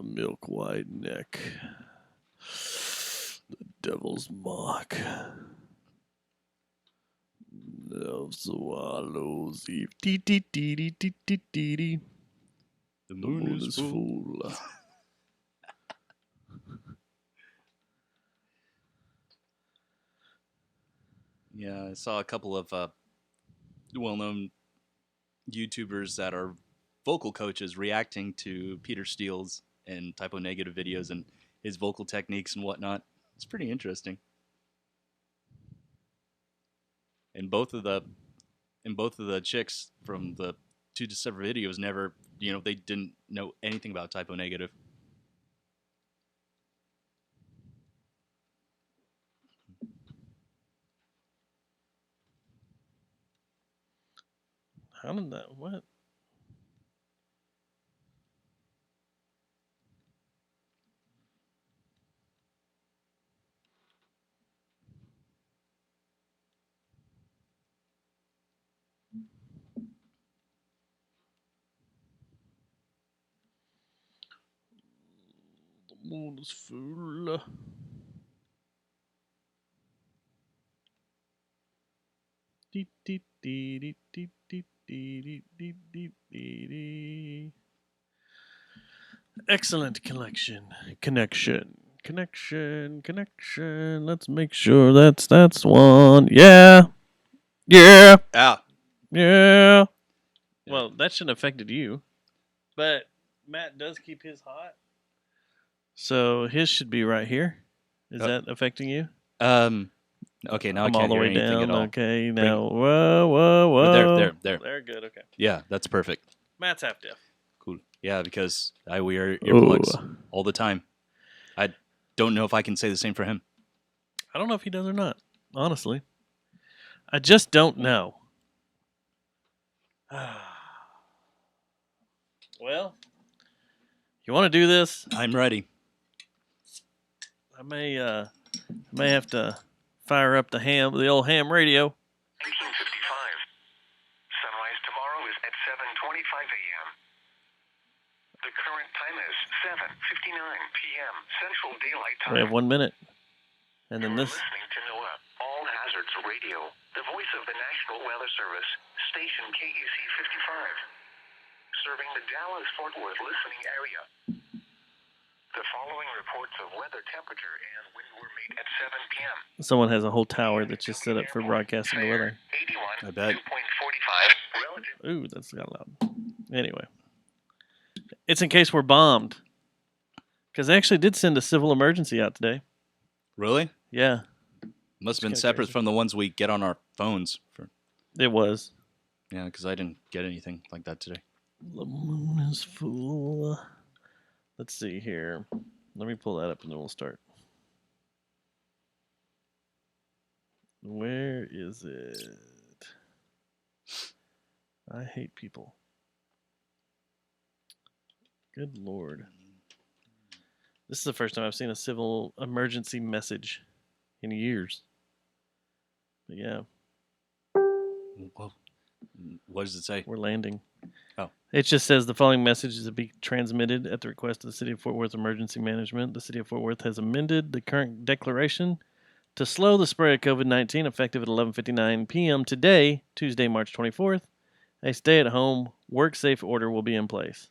Milk white neck. The devil's mark. Of swallows eve. Dee dee dee dee dee dee dee dee. The moon is full. Yeah, I saw a couple of well-known YouTubers that are vocal coaches reacting to Peter Steele's and Typo Negative videos and his vocal techniques and whatnot. It's pretty interesting. And both of the chicks from the two separate videos never, they didn't know anything about Typo Negative. How did that? What? The moon is full. Dee dee dee dee dee dee dee dee dee dee. Excellent connection. Let's make sure that's one. Yeah. Ah. Yeah. Well, that shouldn't have affected you. But Matt does keep his hot. So his should be right here. Is that affecting you? Okay, now I'm I can't all the hear way anything down. at all. Okay, now whoa. There. They're good. Okay. Yeah, that's perfect. Matt's half deaf. Cool. Yeah, because I wear earplugs all the time. I don't know if I can say the same for him. I don't know if he does or not. Honestly, I just don't know. Well, you want to do this? I'm ready. I may have to fire up the old ham radio. 1855. Sunrise tomorrow is at 7:25 a.m. The current time is 7:59 p.m. Central Daylight Time. We have 1 minute, and then this. Listening to NOAA All Hazards Radio, the voice of the National Weather Service, station KEC 55, serving the Dallas-Fort Worth listening area. The following reports of weather temperature and wind were made at 7 p.m. Someone has a whole tower that's just set up for broadcasting the weather. 81, I bet. 2.45 relative. Ooh, that's got loud. Anyway, it's in case we're bombed. Because they actually did send a civil emergency out today. Really? Yeah. Must have been It's kinda separate crazy. from the ones we get on our phones. It was. Yeah, because I didn't get anything like that today. The moon is full. Let's see here. Let me pull that up and then we'll start. Where is it? I hate people. Good Lord. This is the first time I've seen a civil emergency message in years. But yeah, Whoa. What does it say? we're landing. Oh. It just says the following message is to be transmitted at the request of the City of Fort Worth Emergency Management. The City of Fort Worth has amended the current declaration to slow the spread of COVID-19 effective at 11:59 p.m. today, Tuesday, March 24th. A stay-at-home, work-safe order will be in place.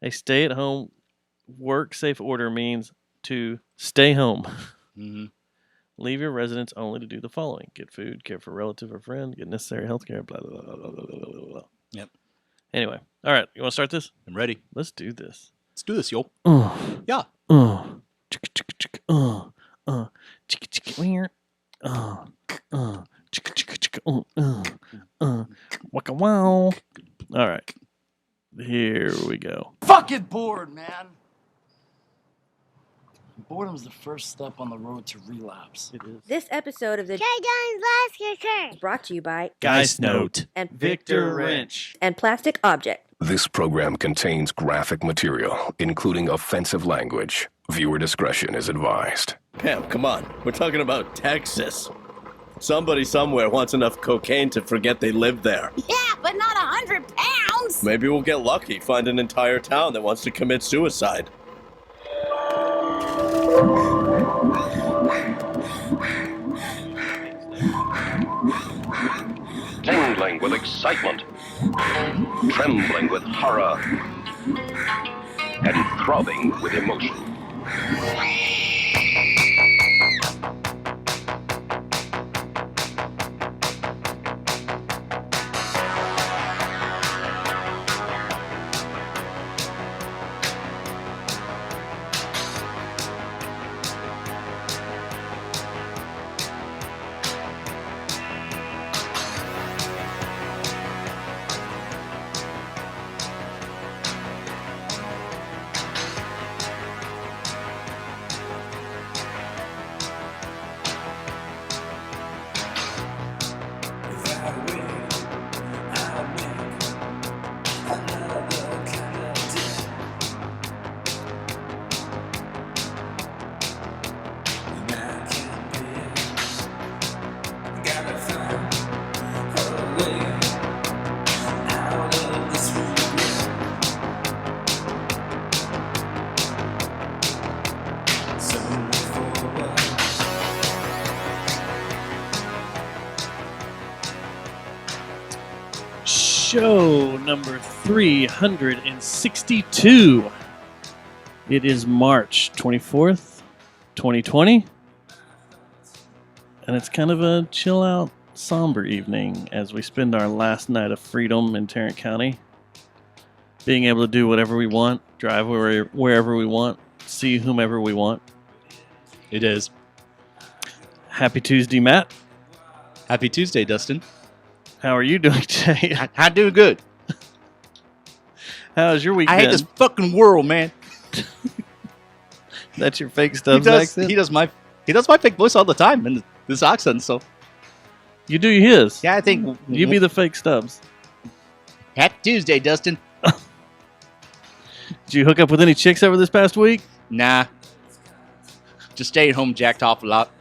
A stay-at-home, work-safe order means to stay home. Mm-hmm. Leave your residence only to do the following: get food, care for a relative or friend, get necessary health care, blah, blah, blah, blah, blah, blah, blah. Yep. Anyway, all right, you want to start this? I'm ready. Let's do this. Let's do this, yo. Yeah. Chicka, chicka, chicka, chicka, chicka, weird. Chicka, chicka, chicka, waka wow. All right, here we go. Fucking bored, man. Boredom's the first step on the road to relapse. It is. This episode of the Jay John's Last Kicker. is brought to you by Geist Note. and Victor Wrench. and Plastic Object. This program contains graphic material, including offensive language. Viewer discretion is advised. Pam, come on. We're talking about Texas. Somebody somewhere wants enough cocaine to forget they live there. Yeah, but not 100 pounds. Maybe we'll get lucky, find an entire town that wants to commit suicide. Tingling with excitement, trembling with horror, and throbbing with emotion. Show number 362. It is March 24th, 2020. And it's kind of a chill out, somber evening as we spend our last night of freedom in Tarrant County. Being able to do whatever we want, drive wherever we want, see whomever we want. It is. Happy Tuesday, Matt. Happy Tuesday, Dustin. How are you doing today? I do good. How's your week I been? hate this fucking world, man. That's your fake Stubbs accent? He does my fake voice all the time and this accent. So You do his. yeah, I think You be the fake Stubbs. Happy Tuesday, Dustin. Did you hook up with any chicks over this past week? Nah, just stay at home, jacked off a lot.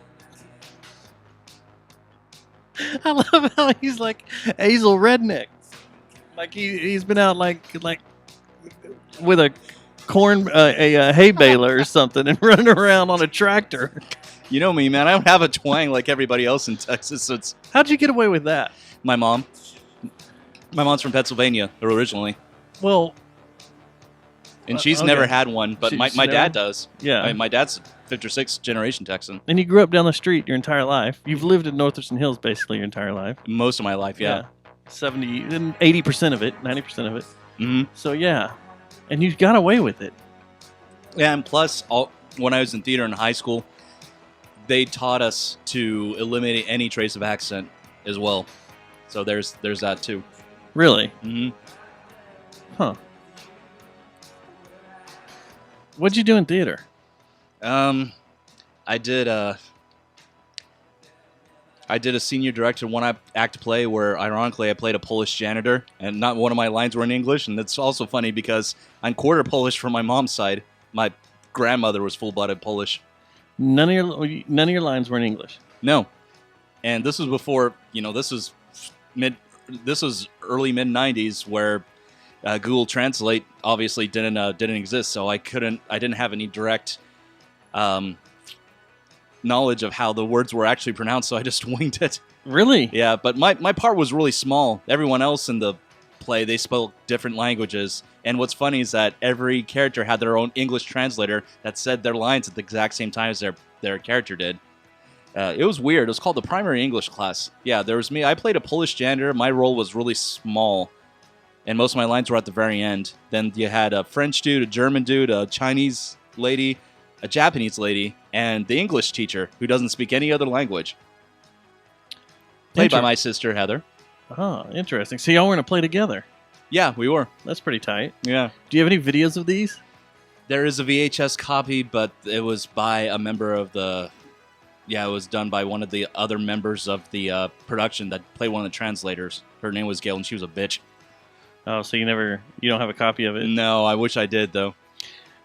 I love how he's like Hazel Redneck. Like he's been out like with a hay baler or something and running around on a tractor. You know me, man. I don't have a twang like everybody else in Texas. So it's How'd you get away with that? my mom. My mom's from Pennsylvania originally, Well, and she's okay. never had one. But She's my never- dad does. yeah. I mean, my dad's 5th or 6th generation Texan. And you grew up down the street your entire life. You've lived in Northerton Hills basically your entire life. Most of my life, yeah. 70, 80% of it, 90% of it. hmm So yeah. And you got away with it. Yeah, and plus, when I was in theater in high school, they taught us to eliminate any trace of accent as well. So there's that too. Really? hmm Huh. What'd you do in theater? I did a senior director one act play where, ironically, I played a Polish janitor, and not one of my lines were in English. And it's also funny because I'm quarter Polish from my mom's side. My grandmother was full-blooded Polish. None of your lines were in English. No, and this was before, this was early mid '90s where Google Translate obviously didn't exist, so I didn't have any direct knowledge of how the words were actually pronounced, so I just winged it. Really? Yeah, but my part was really small. Everyone else in the play, they spoke different languages, and what's funny is that every character had their own English translator that said their lines at the exact same time as their character did. It was weird. It was called the primary English class. Yeah, there was me. I played a Polish janitor. My role was really small, and most of my lines were at the very end. Then you had a French dude, a German dude, a Chinese lady, a Japanese lady, and the English teacher who doesn't speak any other language. Played by my sister, Heather. Oh, interesting. So y'all were in a play together. Yeah, we were. That's pretty tight. Yeah. Do you have any videos of these? There is a VHS copy, but it was by a member of the... Yeah, it was done by one of the other members of the production that played one of the translators. Her name was Gail, and she was a bitch. Oh, so you don't have a copy of it? No, I wish I did, though.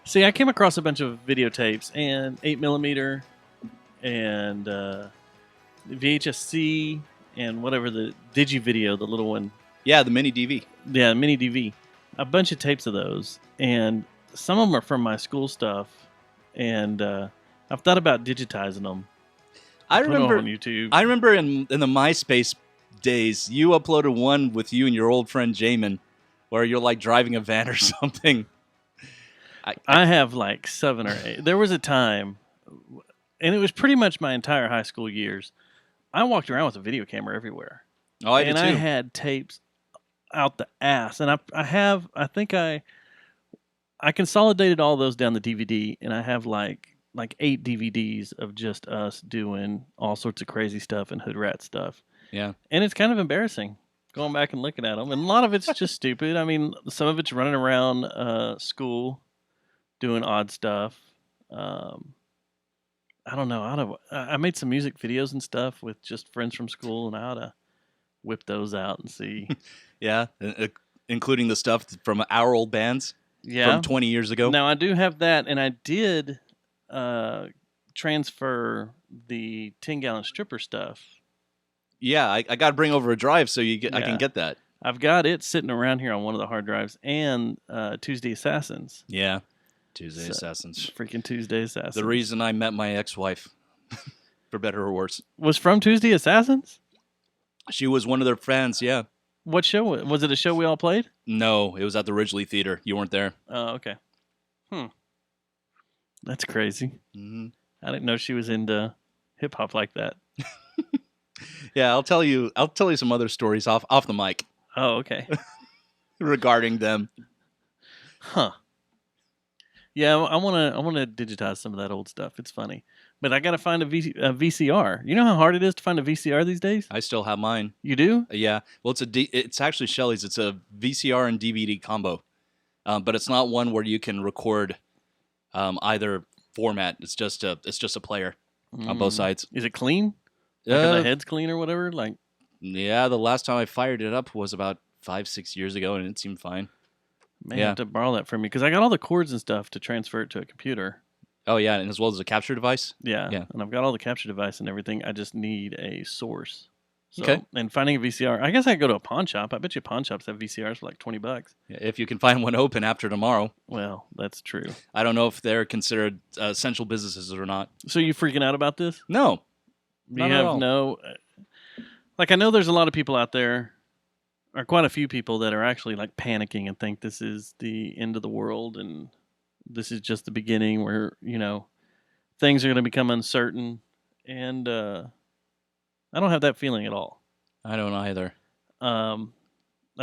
See, I came across a bunch of videotapes and 8mm and VHS-C and whatever the Digi-Video, the little one. Yeah, the mini DV. Yeah, mini DV. A bunch of tapes of those. And some of them are from my school stuff. And I I've thought about digitizing them. I Put 'em remember on YouTube. I remember in the MySpace days, you uploaded one with you and your old friend Jamin, where you're like driving a van or something. I have like 7 or 8. There was a time, and it was pretty much my entire high school years. I walked around with a video camera everywhere. Oh, I did and too. I had tapes out the ass, and I think I consolidated all those down the DVD, and I have like 8 DVDs of just us doing all sorts of crazy stuff and hood rat stuff. Yeah. And it's kind of embarrassing going back and looking at them, and a lot of it's just stupid. I mean, some of it's running around school doing odd stuff. I don't know. I made some music videos and stuff with just friends from school, and I ought to whip those out and see. Yeah, including the stuff from our old bands from 20 years ago. Now, I do have that, and I did transfer the 10-gallon stripper stuff. Yeah, I got to bring over a drive so I can get that. I've got it sitting around here on one of the hard drives, and Tuesday Assassins. Yeah, Tuesday Assassins. Freaking Tuesday Assassins. The reason I met my ex-wife, for better or worse. Was from Tuesday Assassins? She was one of their fans, yeah. What show? Was it a show we all played? No, it was at the Ridgely Theater. You weren't there. Oh, okay. That's crazy. Mm-hmm. I didn't know she was into hip-hop like that. Yeah, I'll tell you some other stories off the mic. Oh, okay. Regarding them. Huh. Yeah, I want to digitize some of that old stuff. It's funny. But I got to find a VCR. You know how hard it is to find a VCR these days? I still have mine. You do? Yeah. Well, it's actually Shelly's. It's a VCR and DVD combo. But it's not one where you can record either format. It's just a player on both sides. Is it clean? Like the head's clean or whatever? Like, yeah, the last time I fired it up was about 5-6 years ago, and it seemed fine. May have to borrow that from me because I got all the cords and stuff to transfer it to a computer. Oh yeah, and as well as a capture device. Yeah, and I've got all the capture device and everything. I just need a source. So, okay. And finding a VCR, I guess I could go to a pawn shop. I bet you pawn shops have VCRs for like $20. Yeah, if you can find one open after tomorrow. Well, that's true. I don't know if they're considered essential businesses or not. So you freaking out about this? No. You have no. Like, I know there's a lot of people out there, or quite a few people that are actually like panicking and think this is the end of the world and this is just the beginning where, things are going to become uncertain. And I don't have that feeling at all. I don't either. I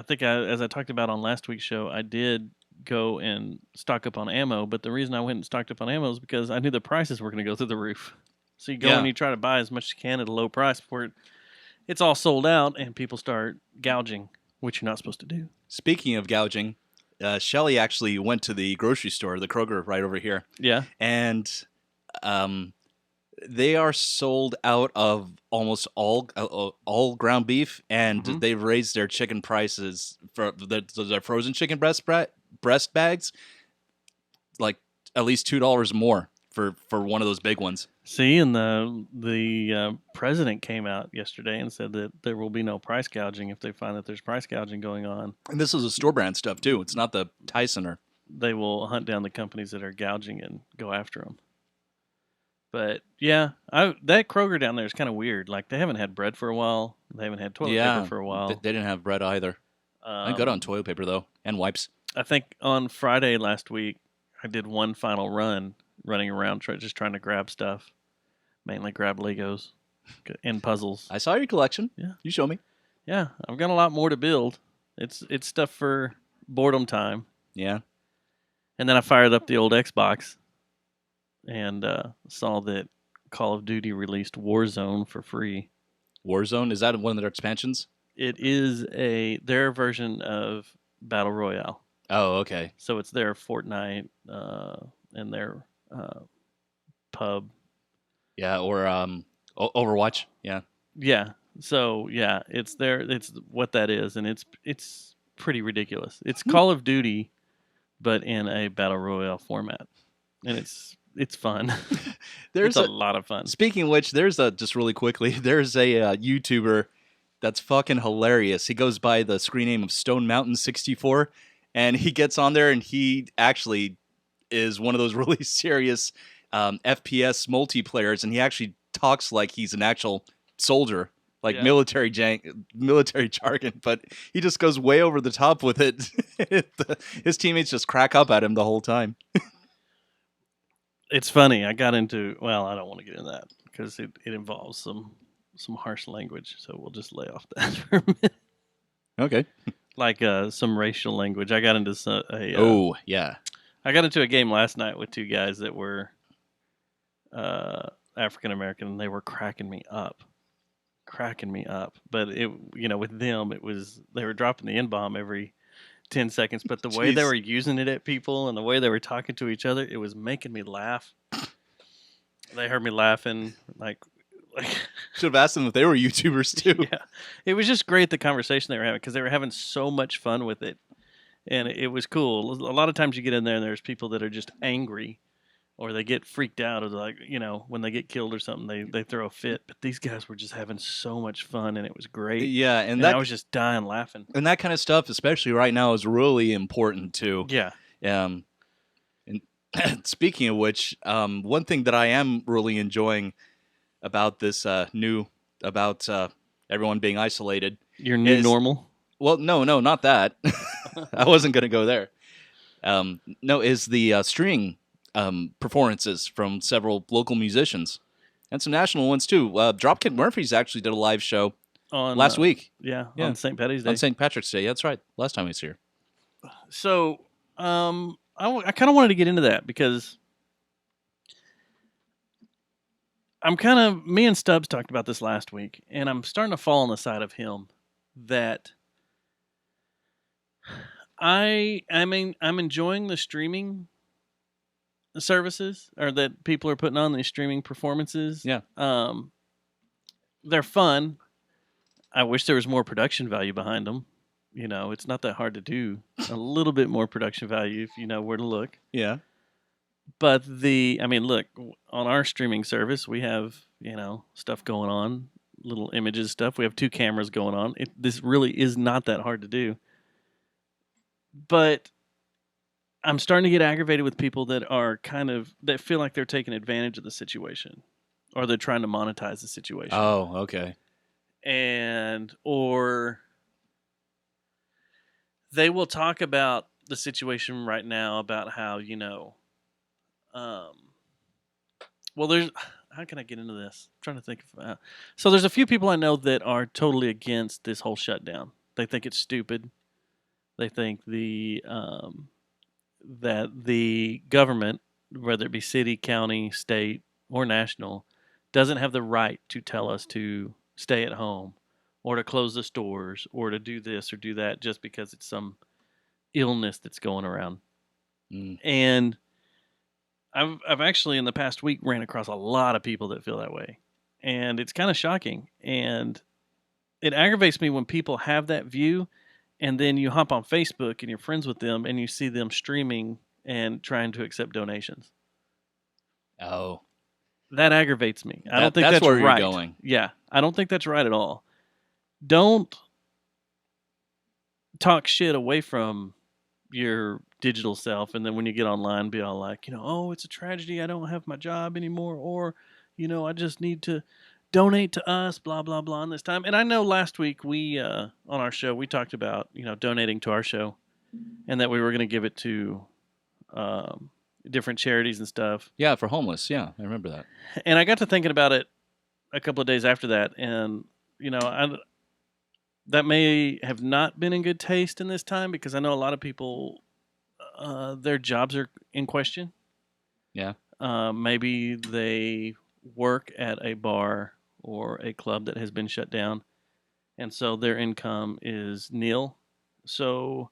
think as I talked about on last week's show, I did go and stock up on ammo, but the reason I went and stocked up on ammo is because I knew the prices were going to go through the roof. So you go and you try to buy as much as you can at a low price before it's all sold out and people start gouging, which you're not supposed to do. Speaking of gouging, Shelly actually went to the grocery store, the Kroger right over here. Yeah. And they are sold out of almost all ground beef, and they've raised their chicken prices for their frozen chicken breast bags, like at least $2 more for one of those big ones. See, and the president came out yesterday and said that there will be no price gouging if they find that there's price gouging going on. And this is a store brand stuff too. It's not the Tysoner. They will hunt down the companies that are gouging and go after them. But yeah, that Kroger down there is kind of weird. Like, they haven't had bread for a while. They haven't had toilet paper for a while. They didn't have bread either. I'm good on toilet paper though, and wipes. I think on Friday last week, I did one final running around just trying to grab stuff. Mainly grab Legos and puzzles. I saw your collection. Yeah. You show me. Yeah, I've got a lot more to build. It's stuff for boredom time. Yeah. And then I fired up the old Xbox and saw that Call of Duty released Warzone for free. Warzone? Is that one of their expansions? It is their version of Battle Royale. Oh, okay. So it's their Fortnite and their pub. Yeah, or Overwatch. Yeah. Yeah. So yeah, it's what that is, and it's pretty ridiculous. It's Call of Duty, but in a battle royale format, and it's fun. It's a lot of fun. Speaking of which, just really quickly, there's a YouTuber that's fucking hilarious. He goes by the screen name of Stone Mountain 64, and he gets on there, and he actually is one of those really serious FPS multiplayers, and he actually talks like he's an actual soldier, like Yeah. military jargon, but he just goes way over the top with it. His teammates just crack up at him the whole time. It's funny. I got into, well, I don't want to get into that because it involves some harsh language. So we'll just lay off that for a minute. Okay. Like some racial language. I got into Oh, yeah. I got into a game last night with two guys that were African American, and they were cracking me up. But with them, it was they were dropping the N-bomb every 10 seconds, but the way they Jeez. were using it at people and the way they were talking to each other, it was making me laugh. They heard me laughing, like Should have asked them if they were YouTubers too. yeah. It was just great the conversation they were having because they were having so much fun with it, and it was cool. A lot of times you get in there and there's people that are just angry, or they get freaked out, or like when they get killed or something, they throw a fit. But these guys were just having so much fun, and it was great. Yeah, And I was just dying laughing. and that kind of stuff, especially right now, is really important too. Yeah. And speaking of which, one thing that I am really enjoying about this about everyone being isolated. Your new normal? Well, no, not that. I wasn't going to go there. No, is the streaming performances from several local musicians and some national ones too. Dropkick Murphys actually did a live show On last week. Yeah, Yeah. on St. Patty's Day. On St. Patrick's Day. That's right. Last time he was here. So, I kind of wanted to get into that because me and Stubbs talked about this last week, and I'm starting to fall on the side of him that I'm enjoying the streaming services or that people are putting on these streaming performances. Yeah. They're fun. I wish there was more production value behind them. It's not that hard to do. A little bit more production value if you know where to look. Yeah. But look, on our streaming service, we have, stuff going on, little images stuff. We have 2 cameras going on. This really is not that hard to do. But I'm starting to get aggravated with people that are that feel like they're taking advantage of the situation, or they're trying to monetize the situation. Oh, okay. Or they will talk about the situation right now about how, how can I get into this? I'm trying to think of, so there's a few people I know that are totally against this whole shutdown. They think it's stupid. They think that the government, whether it be city, county, state, or national, doesn't have the right to tell us to stay at home or to close the stores or to do this or do that just because it's some illness that's going around. Mm. And I've actually in the past week ran across a lot of people that feel that way, and it's kind of shocking. And it aggravates me when people have that view, and then you hop on Facebook and you're friends with them, and you see them streaming and trying to accept donations. Oh, that aggravates me. I don't think that's that's where right. you're going. Yeah, I don't think that's right at all. Don't talk shit away from your digital self, and then when you get online, be all like, oh, it's a tragedy. I don't have my job anymore, or, I just need to donate to us, blah blah blah. And this time, and I know last week we on our show we talked about donating to our show, and that we were going to give it to different charities and stuff. Yeah, for homeless. Yeah, I remember that. And I got to thinking about it a couple of days after that, and that may have not been in good taste in this time because I know a lot of people, their jobs are in question. Yeah. Maybe they work at a bar or a club that has been shut down, and so their income is nil. So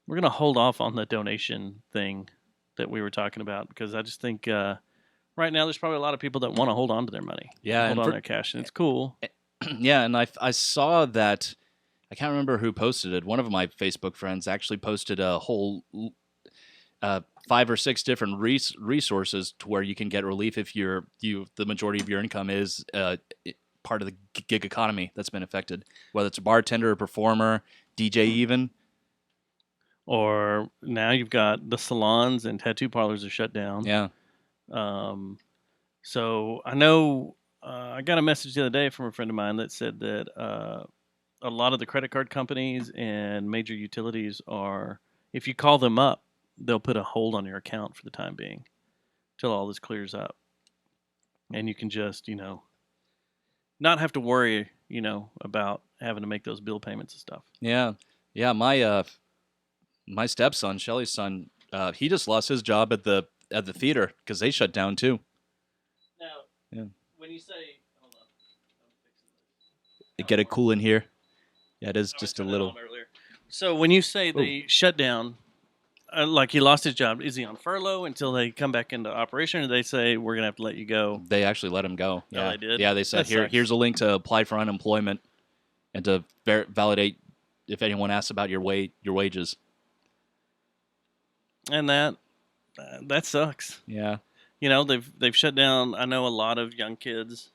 we're going to hold off on the donation thing that we were talking about because I just think right now there's probably a lot of people that want to hold on to their money. Yeah, hold on their cash, and it's cool. Yeah, and I saw that. I can't remember who posted it. One of my Facebook friends actually posted a whole 5 or 6 different resources to where you can get relief if the majority of your income is part of the gig economy that's been affected, whether it's a bartender, a performer, DJ, even. Or now you've got the salons and tattoo parlors are shut down. Yeah. So I know I got a message the other day from a friend of mine that said that a lot of the credit card companies and major utilities are, if you call them up, they'll put a hold on your account for the time being till all this clears up, and you can just not have to worry about having to make those bill payments and stuff. Yeah, yeah. My stepson, Shelly's son, he just lost his job at the theater because they shut down too. Now, Yeah. when you say, hold on, Get it cool in here. Yeah, it is just a little. So when you say they shut down, like he lost his job, is he on furlough until they come back into operation, or they say we're gonna have to let you go? They actually let him go. Yeah, they did? Yeah, they said That sucks. here's a link to apply for unemployment and to validate if anyone asks about your wages. And that sucks. Yeah, They've shut down. I know a lot of young kids.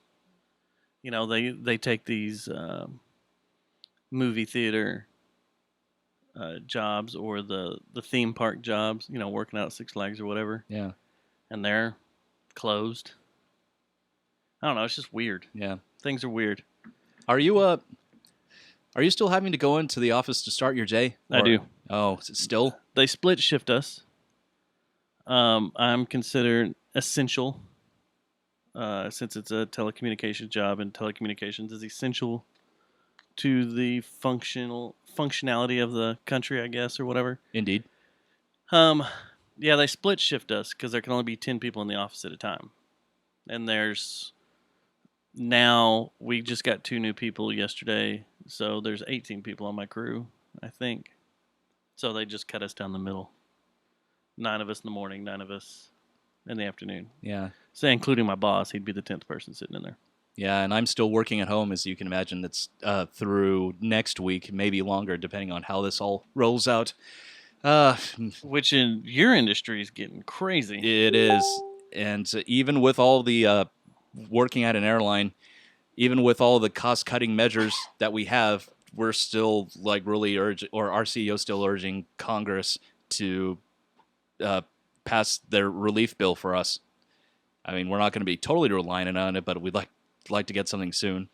They take these movie theater jobs or the theme park jobs. Working out at Six Flags or whatever, yeah, and they're closed. I don't know. It's just weird. yeah. Things are weird. Are you still having to go into the office to start your day? I do. Oh, is it still? They split shift us. I'm considered essential since it's a telecommunications job, and telecommunications is essential to the functionality of the country, I guess, or whatever. Indeed. Yeah, they split shift us because there can only be 10 people in the office at a time, and now we just got 2 new people yesterday, so there's 18 people on my crew, I think. So they just cut us down the middle. 9 of us in the morning, 9 of us in the afternoon. Yeah. So including my boss, he'd be the 10th person sitting in there. Yeah, and I'm still working at home, as you can imagine. That's through next week, maybe longer, depending on how this all rolls out. Which in your industry is getting crazy. It is. And even with all the working at an airline, even with all the cost-cutting measures that we have, we're still really our CEO still urging Congress to pass their relief bill for us. I mean, we're not going to be totally relying on it, but we'd like to get something soon.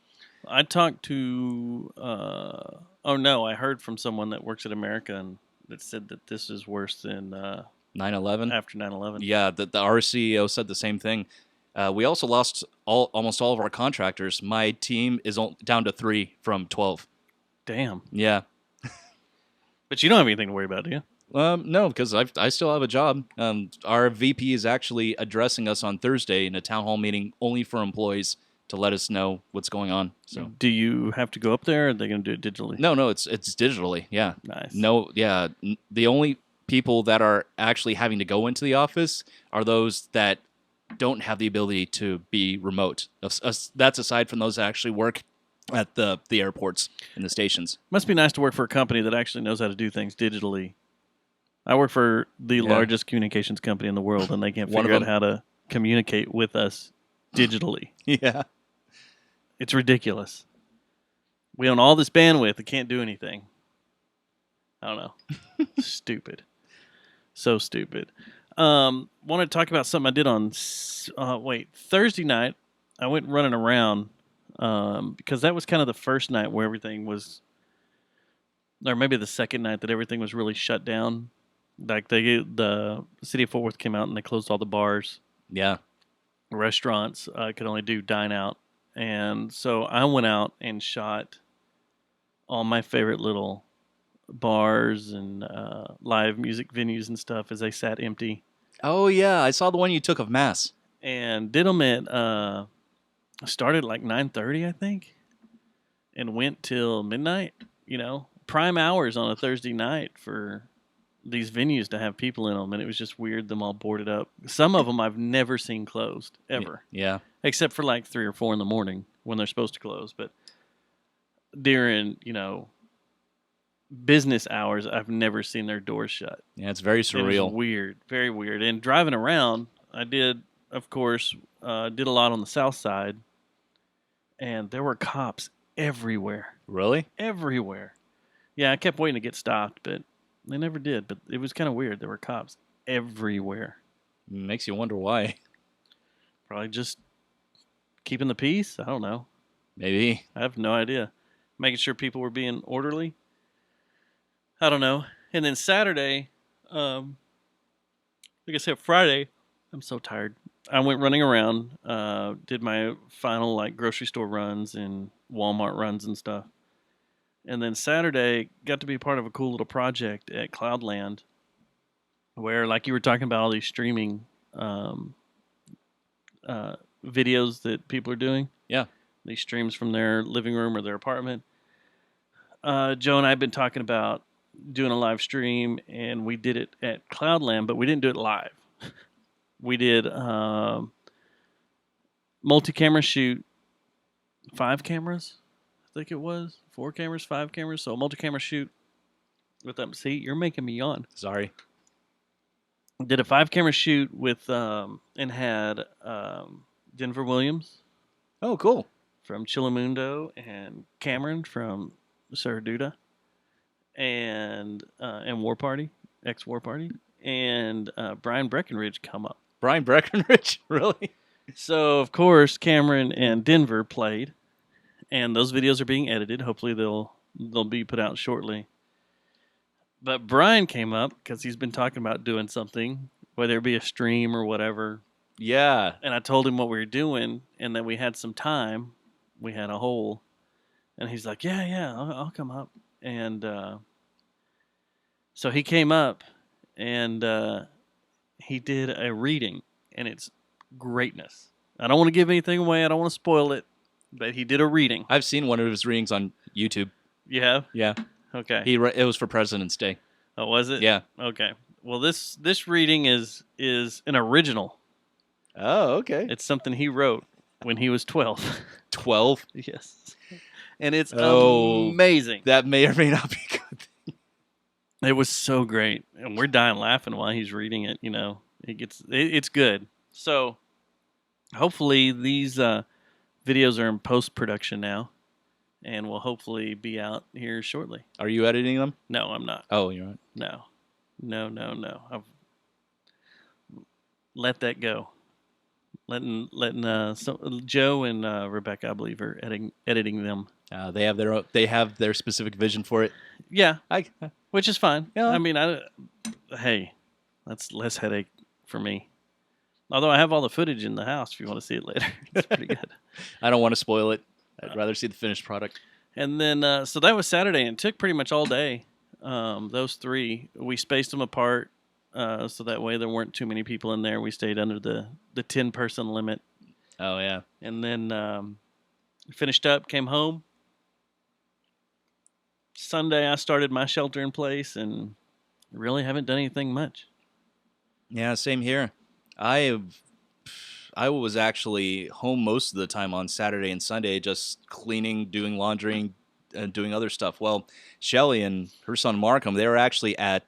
I talked to I heard from someone that works at America and that said that this is worse than 9/11. After 9/11. Yeah, our CEO said the same thing. We also lost almost all of our contractors. My team is down to 3 from 12. Damn. Yeah. But you don't have anything to worry about, do you? No, because I still have a job. Our VP is actually addressing us on Thursday in a town hall meeting only for employees to let us know what's going on. So, do you have to go up there, or are they going to do it digitally? No, it's digitally. Yeah. Nice. No, yeah. The only people that are actually having to go into the office are those that don't have the ability to be remote. That's aside from those that actually work at the airports and the stations. Must be nice to work for a company that actually knows how to do things digitally. I work for the largest communications company in the world, and they can't figure out how to communicate with us digitally. Yeah. It's ridiculous. We own all this bandwidth. It can't do anything. I don't know. Stupid. So stupid. Want to talk about something I did on Thursday night. I went running around because that was kind of the first night where everything was, or maybe the second night that everything was really shut down. Like the city of Fort Worth came out and they closed all the bars. Yeah. Restaurants could only do dine out. And so I went out and shot all my favorite little bars and live music venues and stuff as they sat empty. Oh, yeah. I saw the one you took of Mass. And did them at, started like 9:30, I think, and went till midnight, prime hours on a Thursday night for these venues to have people in them. And it was just weird, them all boarded up. Some of them I've never seen closed, ever. Yeah. Except for like 3 or 4 in the morning when they're supposed to close. But during, business hours, I've never seen their doors shut. Yeah, it's very surreal. It was weird, very weird. And driving around, I did, of course, did a lot on the south side, and there were cops everywhere. Really? Everywhere. Yeah, I kept waiting to get stopped, but they never did. But it was kind of weird. There were cops everywhere. Makes you wonder why. Probably just keeping the peace. I don't know. Maybe. I have no idea. Making sure people were being orderly. I don't know. And then Saturday, like I said, Friday, I'm so tired. I went running around, did my final like grocery store runs and Walmart runs and stuff. And then Saturday, got to be part of a cool little project at Cloudland where, like you were talking about, all these streaming videos that people are doing. Yeah. These streams from their living room or their apartment. Joe and I have been talking about doing a live stream, and we did it at Cloudland, but we didn't do it live. We did multi-camera shoot, 5 cameras, I think it was 4 cameras, 5 cameras. So a multi-camera shoot with them. See, you're making me yawn. Sorry. Did a 5-camera shoot with and had Denver Williams Oh, cool. from Chillamundo and Cameron from Saraduda and War Party, ex War Party, and Brian Breckenridge come up. Brian Breckenridge, really? So of course Cameron and Denver played, and those videos are being edited. Hopefully they'll be put out shortly. But Brian came up because he's been talking about doing something, whether it be a stream or whatever. Yeah. And I told him what we were doing and that we had some time. We had a hole. And he's like, yeah, I'll come up. And so he came up and he did a reading, and it's greatness. I don't want to give anything away. I don't want to spoil it, but he did a reading. I've seen one of his readings on YouTube. You have? Yeah. Okay. It was for President's Day. Oh, was it? Yeah. Okay. Well, this reading is an original. Oh, okay. It's something he wrote when he was 12. 12? Yes. And it's Oh. amazing. That may or may not be good. It was so great, and we're dying laughing while he's reading it. You know, it's good. So, hopefully, these videos are in post production now, and will hopefully be out here shortly. Are you editing them? No, I'm not. Oh, you're right. No. I've let that go. Letting Joe and Rebecca, I believe, are editing them. They have their specific vision for it. Yeah, I which is fine. Yeah. I mean, hey, that's less headache for me. Although I have all the footage in the house if you want to see it later. It's pretty good. don't want to spoil it. I'd rather see the finished product. And then, so that was Saturday, and it took pretty much all day. Those 3, we spaced them apart, so that way there weren't too many people in there. We stayed under the 10-person limit. Oh, yeah. And then finished up, came home. Sunday, I started my shelter in place, and really haven't done anything much. Yeah, same here. I was actually home most of the time on Saturday and Sunday, just cleaning, doing laundry, and doing other stuff. Well, Shelly and her son Markham, they were actually at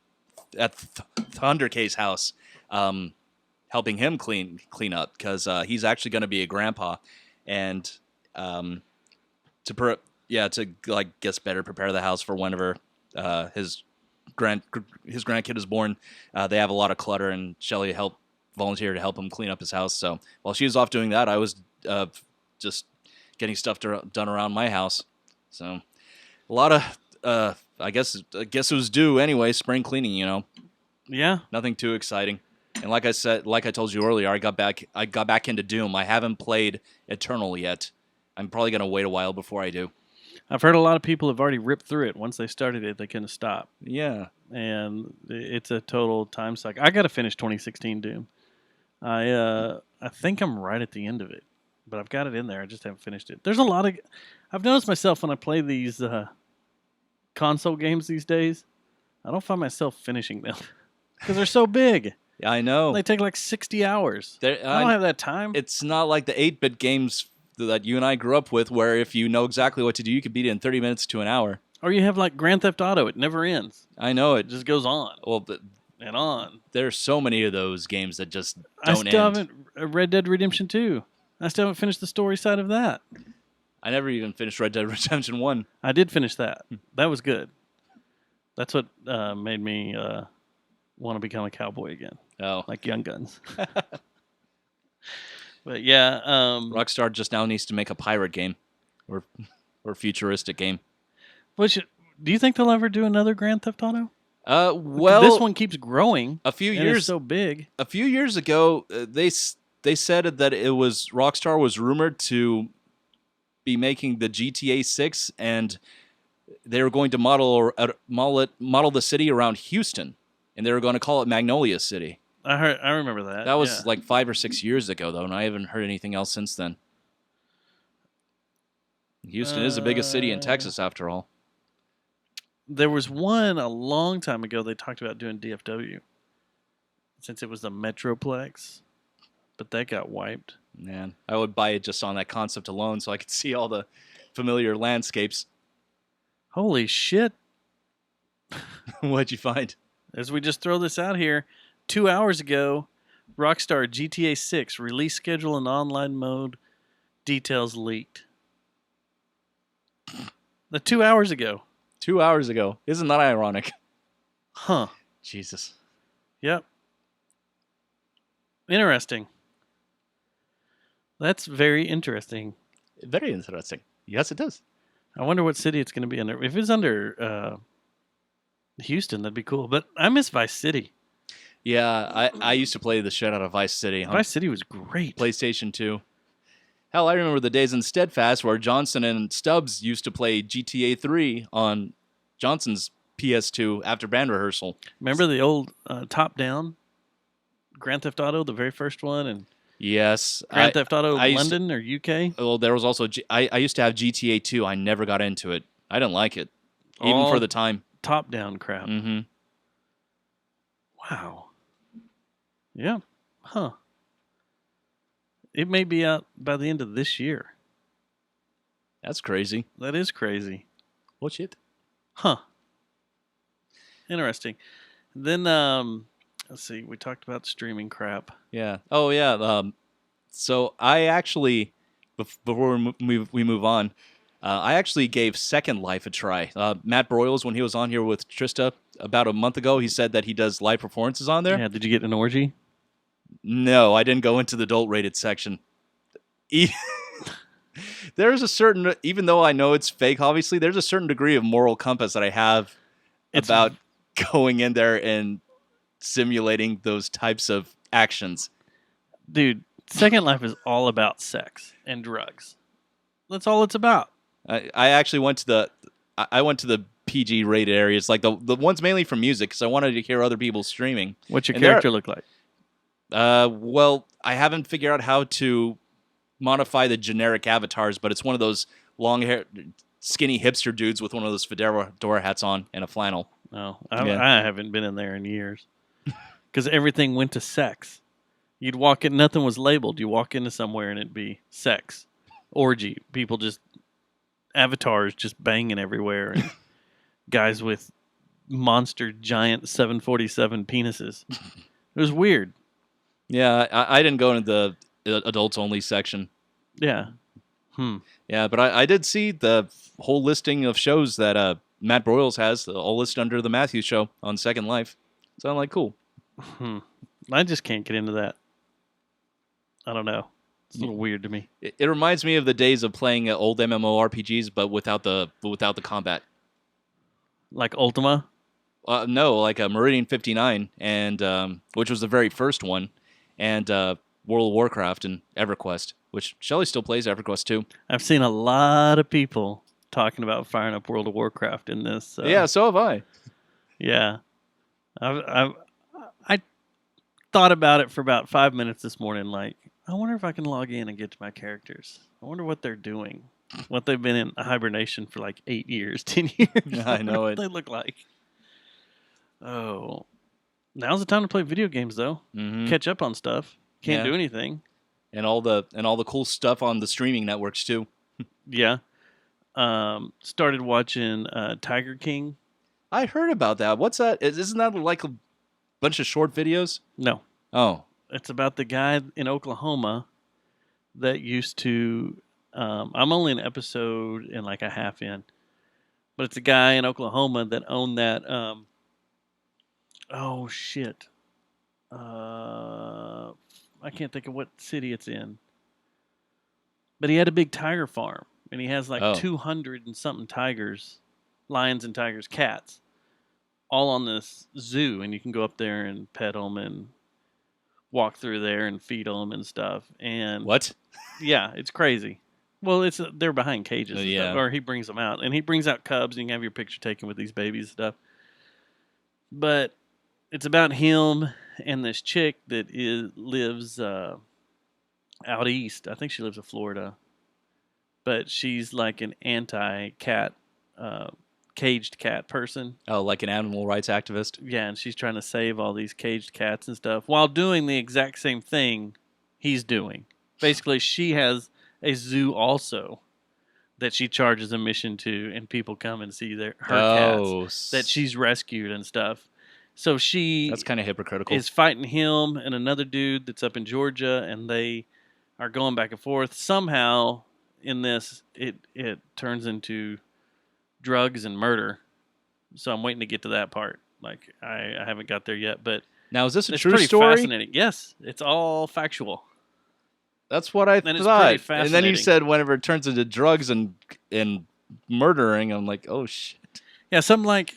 Thunder K's house, helping him clean up because he's actually going to be a grandpa, and to better prepare the house for whenever his grandkid is born. They have a lot of clutter, and Shelly volunteered to help him clean up his house. So while she was off doing that, I was just getting stuff done around my house. So a lot of I guess it was due anyway. Spring cleaning, you know. Yeah. Nothing too exciting. And like I told you earlier, I got back into Doom. I haven't played Eternal yet. I'm probably gonna wait a while before I do. I've heard a lot of people have already ripped through it. Once they started it, they couldn't stop. Yeah. And it's a total time suck. I got to finish 2016 Doom. I think I'm right at the end of it, but I've got it in there. I just haven't finished it. There's a lot of. I've noticed myself when I play these console games these days, I don't find myself finishing them because they're so big. Yeah, I know. They take like 60 hours. I don't have that time. It's not like the 8-bit games that you and I grew up with, where if you know exactly what to do, you could beat it in 30 minutes to an hour. Or you have like Grand Theft Auto. It never ends. I know. It just goes on. Well, but and on. There's so many of those games that just I don't still end. haven't Red Dead Redemption 2. I still haven't finished the story side of that. I never even finished Red Dead Redemption 1. I did finish that. That was good. That's what made me want to become a cowboy again. Oh. Like Young Guns. But yeah, Rockstar just now needs to make a pirate game, or futuristic game. do you think they'll ever do another Grand Theft Auto? Well, This one keeps growing. a few and years it's so big. a few years ago, they said that it was Rockstar was rumored to be making the GTA 6, and they were going to model the city around Houston, and they were going to call it Magnolia City. I remember that. That was yeah. like 5 or 6 years ago, though, and I haven't heard anything else since then. Houston is the biggest city in Texas, after all. There was one a long time ago they talked about doing DFW, since it was a Metroplex, but that got wiped. Man, I would buy it just on that concept alone, so I could see all the familiar landscapes. Holy shit. What'd you find? As we just throw this out here, 2 hours ago, Rockstar GTA 6 release schedule and online mode details leaked. 2 hours ago. 2 hours ago. Isn't that ironic? Huh. Jesus. Yep. Interesting. That's very interesting. Very interesting. Yes, it does. I wonder what city it's going to be under. If it's under Houston, that'd be cool. But I miss Vice City. Yeah, I used to play the shit out of Vice City. Vice City was great. PlayStation 2. Hell, I remember the days in Steadfast where Johnson and Stubbs used to play GTA 3 on Johnson's PS2 after band rehearsal. Remember the old top-down Grand Theft Auto, the very first one, and yes, Grand Theft Auto I used London or UK? Well, there was also I used to have GTA 2. I never got into it. I didn't like it, even All for the time. Top-down crap. Mm-hmm. Wow. Yeah. Huh. It may be out by the end of this year. That's crazy. That is crazy. What shit? Huh. Interesting. Then, let's see. We talked about streaming crap. Yeah. Oh, yeah. So I actually, before we move on, I actually gave Second Life a try. Matt Broyles, when he was on here with Trista about a month ago, he said that he does live performances on there. Yeah. Did you get an orgy? No, I didn't go into the adult rated section. There's a certain, even though I know it's fake, obviously, there's a certain degree of moral compass that I have about going in there and simulating those types of actions. Dude, Second Life is all about sex and drugs. That's all it's about. I actually went to the PG rated areas, like the ones mainly for music, because I wanted to hear other people streaming. What's your character look like? Well, I haven't figured out how to modify the generic avatars, but it's one of those long hair, skinny hipster dudes with one of those fedora hats on and a flannel. No, I haven't been in there in years. Because everything went to sex. You'd walk in, nothing was labeled. You walk into somewhere and it'd be sex, orgy, people just, avatars just banging everywhere, and guys with monster giant 747 penises. It was weird. Yeah, I didn't go into the adults only section. Yeah. Yeah, but I did see the whole listing of shows that Matt Broyles has, all listed under the Matthews Show on Second Life. So I'm like, cool. I just can't get into that. I don't know. It's a little weird to me. It reminds me of the days of playing old MMORPGs, but without the combat. Like Ultima? No, like Meridian 59, and which was the very first one, and World of Warcraft and EverQuest, which Shelly still plays EverQuest too. I've seen a lot of people talking about firing up World of Warcraft in this. Yeah, so have I. Yeah. I thought about it for about 5 minutes this morning, like, I wonder if I can log in and get to my characters. I wonder what they're doing. What they've been in hibernation for like 8 years, 10 years. I know what it. they look like. Oh. Now's the time to play video games, though. Mm-hmm. Catch up on stuff. Can't do anything. And all the cool stuff on the streaming networks too. Yeah. Started watching Tiger King. I heard about that. What's that? Isn't that like a bunch of short videos? No. Oh. It's about the guy in Oklahoma that used to. I'm only an episode and like a half in, but it's a guy in Oklahoma that owned that. I can't think of what city it's in. But he had a big tiger farm, and he has like Oh. 200 and something tigers, lions and tigers, cats, all on this zoo, and you can go up there and pet them and walk through there and feed them and stuff. And What? yeah, it's crazy. Well, they're behind cages and Yeah. stuff, or he brings them out, and he brings out cubs, and you can have your picture taken with these babies and stuff. But it's about him and this chick that lives out east. I think she lives in Florida, but she's like an anti-cat, caged cat person. Oh, like an animal rights activist? Yeah, and she's trying to save all these caged cats and stuff while doing the exact same thing he's doing. Basically, she has a zoo also that she charges admission to, and people come and see her cats that she's rescued and stuff. So That's kind of hypocritical. is fighting him and another dude that's up in Georgia, and they are going back and forth. Somehow, in this, it turns into drugs and murder. So I'm waiting to get to that part. Like I haven't got there yet, but Now, is this a it's true pretty story? fascinating. Yes, it's all factual. That's what I And it's thought. pretty And then you fascinating. said whenever it turns into drugs and murdering, I'm like, oh shit. Yeah, something like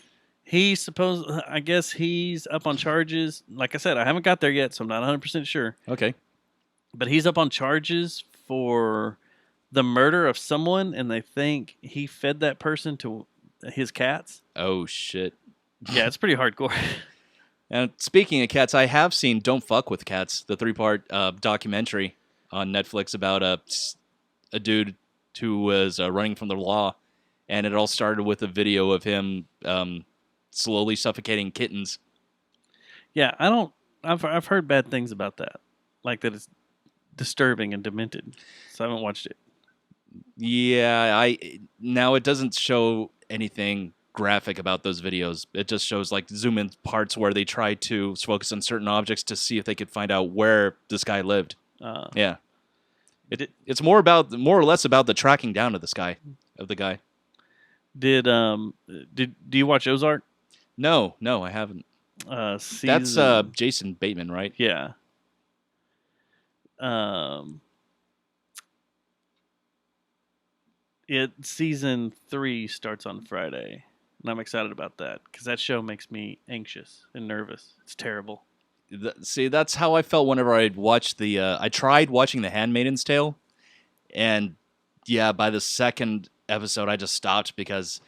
I guess he's up on charges. Like I said, I haven't got there yet, so I'm not 100% sure. Okay. But he's up on charges for the murder of someone, and they think he fed that person to his cats. Oh shit. Yeah, it's pretty hardcore. And speaking of cats, I have seen "Don't Fuck with Cats," the 3-part documentary on Netflix about a dude who was running from the law, and it all started with a video of him slowly suffocating kittens. Yeah, I've heard bad things about that, like that it's disturbing and demented. So I haven't watched it. Yeah, now it doesn't show anything graphic about those videos. It just shows like zoom in parts where they try to focus on certain objects to see if they could find out where this guy lived. Yeah, it's more or less about the tracking down of this guy, of the guy. Do you watch Ozark? No, I haven't. That's Jason Bateman, right? Yeah. Season 3 starts on Friday, and I'm excited about that because that show makes me anxious and nervous. It's terrible. See, that's how I felt whenever I watched I tried watching The Handmaid's Tale, and yeah, by the second episode, I just stopped because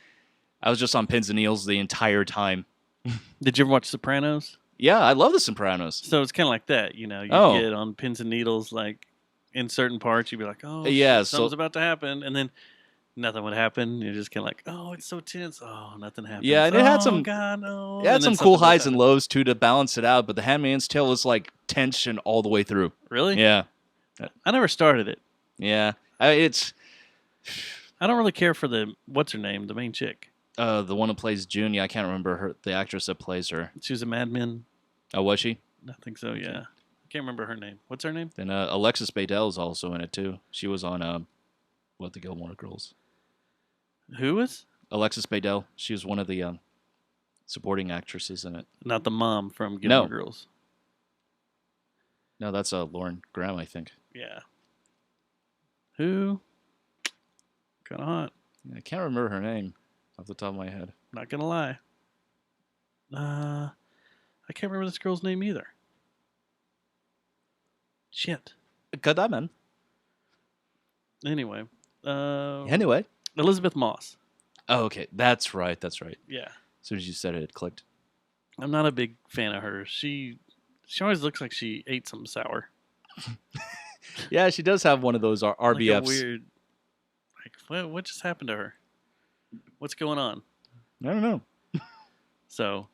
I was just on pins and needles the entire time. Did you ever watch Sopranos? Yeah, I love The Sopranos. So it's kind of like that, you get on pins and needles, like in certain parts, you'd be like, "Oh, yeah, something's about to happen," and then nothing would happen. You're just kind of like, "Oh, it's so tense." Oh, nothing happens. Yeah, and it had some God, no. It had some cool highs and lows too to balance it out. But The Handmaid's Tale was like tension all the way through. Really? Yeah. I never started it. Yeah, I don't really care for what's her name, the main chick. The one who plays June. Yeah, I can't remember the actress that plays her. She was a Mad Men. Oh, was she? I think so. Yeah, I can't remember her name. What's her name? Then Alexis Bledel is also in it too. She was on the Gilmore Girls. Who was? Alexis Bledel. She was one of the supporting actresses in it. Not the mom from Gilmore Girls. No, that's Lauren Graham, I think. Yeah. Who? Kind of hot. I can't remember her name off the top of my head. Not gonna lie. I can't remember this girl's name either. Shit. Good that man. Anyway. Elizabeth Moss. Oh, okay. That's right. Yeah. As soon as you said it, it clicked. I'm not a big fan of her. She always looks like she ate something sour. Yeah, she does have one of those RBFs. Like a weird. Like, what just happened to her? What's going on? I don't know. So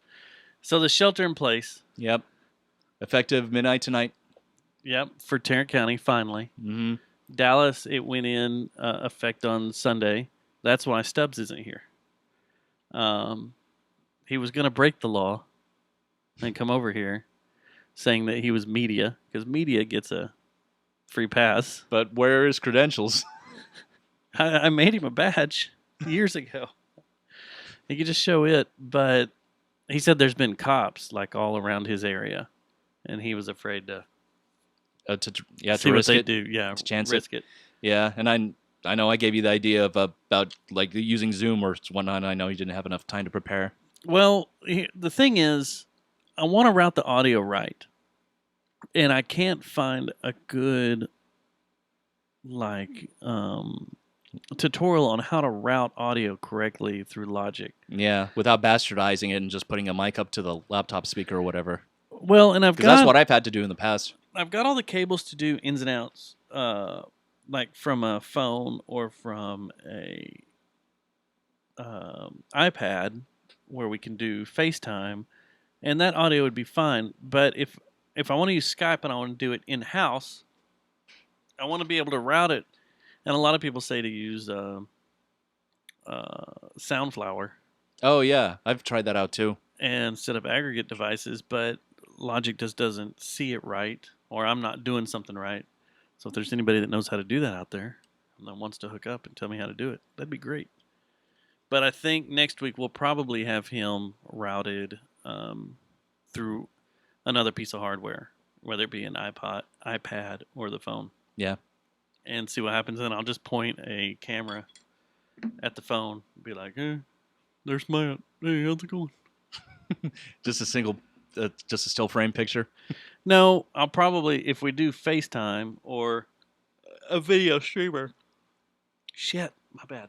the shelter in place. Yep. Effective midnight tonight. Yep, for Tarrant County, finally. Mm-hmm. Dallas, it went in effect on Sunday. That's why Stubbs isn't here. He was going to break the law and come over here saying that he was media, because media gets a free pass. But where are his credentials? I made him a badge years ago. He could just show it, but he said there's been cops like all around his area, and he was afraid to to see what risk they it? do. Yeah, To chance risk it. Yeah, and I know I gave you the idea of about like using Zoom or whatnot. And I know you didn't have enough time to prepare. Well, the thing is, I want to route the audio right, and I can't find a good like tutorial on how to route audio correctly through Logic. Yeah, without bastardizing it and just putting a mic up to the laptop speaker or whatever. Well, and Because that's what I've had to do in the past. I've got all the cables to do ins and outs, like from a phone or from a iPad, where we can do FaceTime, and that audio would be fine. But if I want to use Skype and I want to do it in house, I want to be able to route it. And a lot of people say to use Soundflower Oh yeah, I've tried that out too. instead of aggregate devices, but Logic just doesn't see it right, or I'm not doing something right. So if there's anybody that knows how to do that out there and that wants to hook up and tell me how to do it, that'd be great. But I think next week we'll probably have him routed through another piece of hardware, whether it be an iPad, or the phone, Yeah. and see what happens. And I'll just point a camera at the phone, be like, "Hey, there's Matt. Hey, how's it going?" Just a still frame picture. No, I'll probably, if we do FaceTime or a video streamer. Shit, my bad.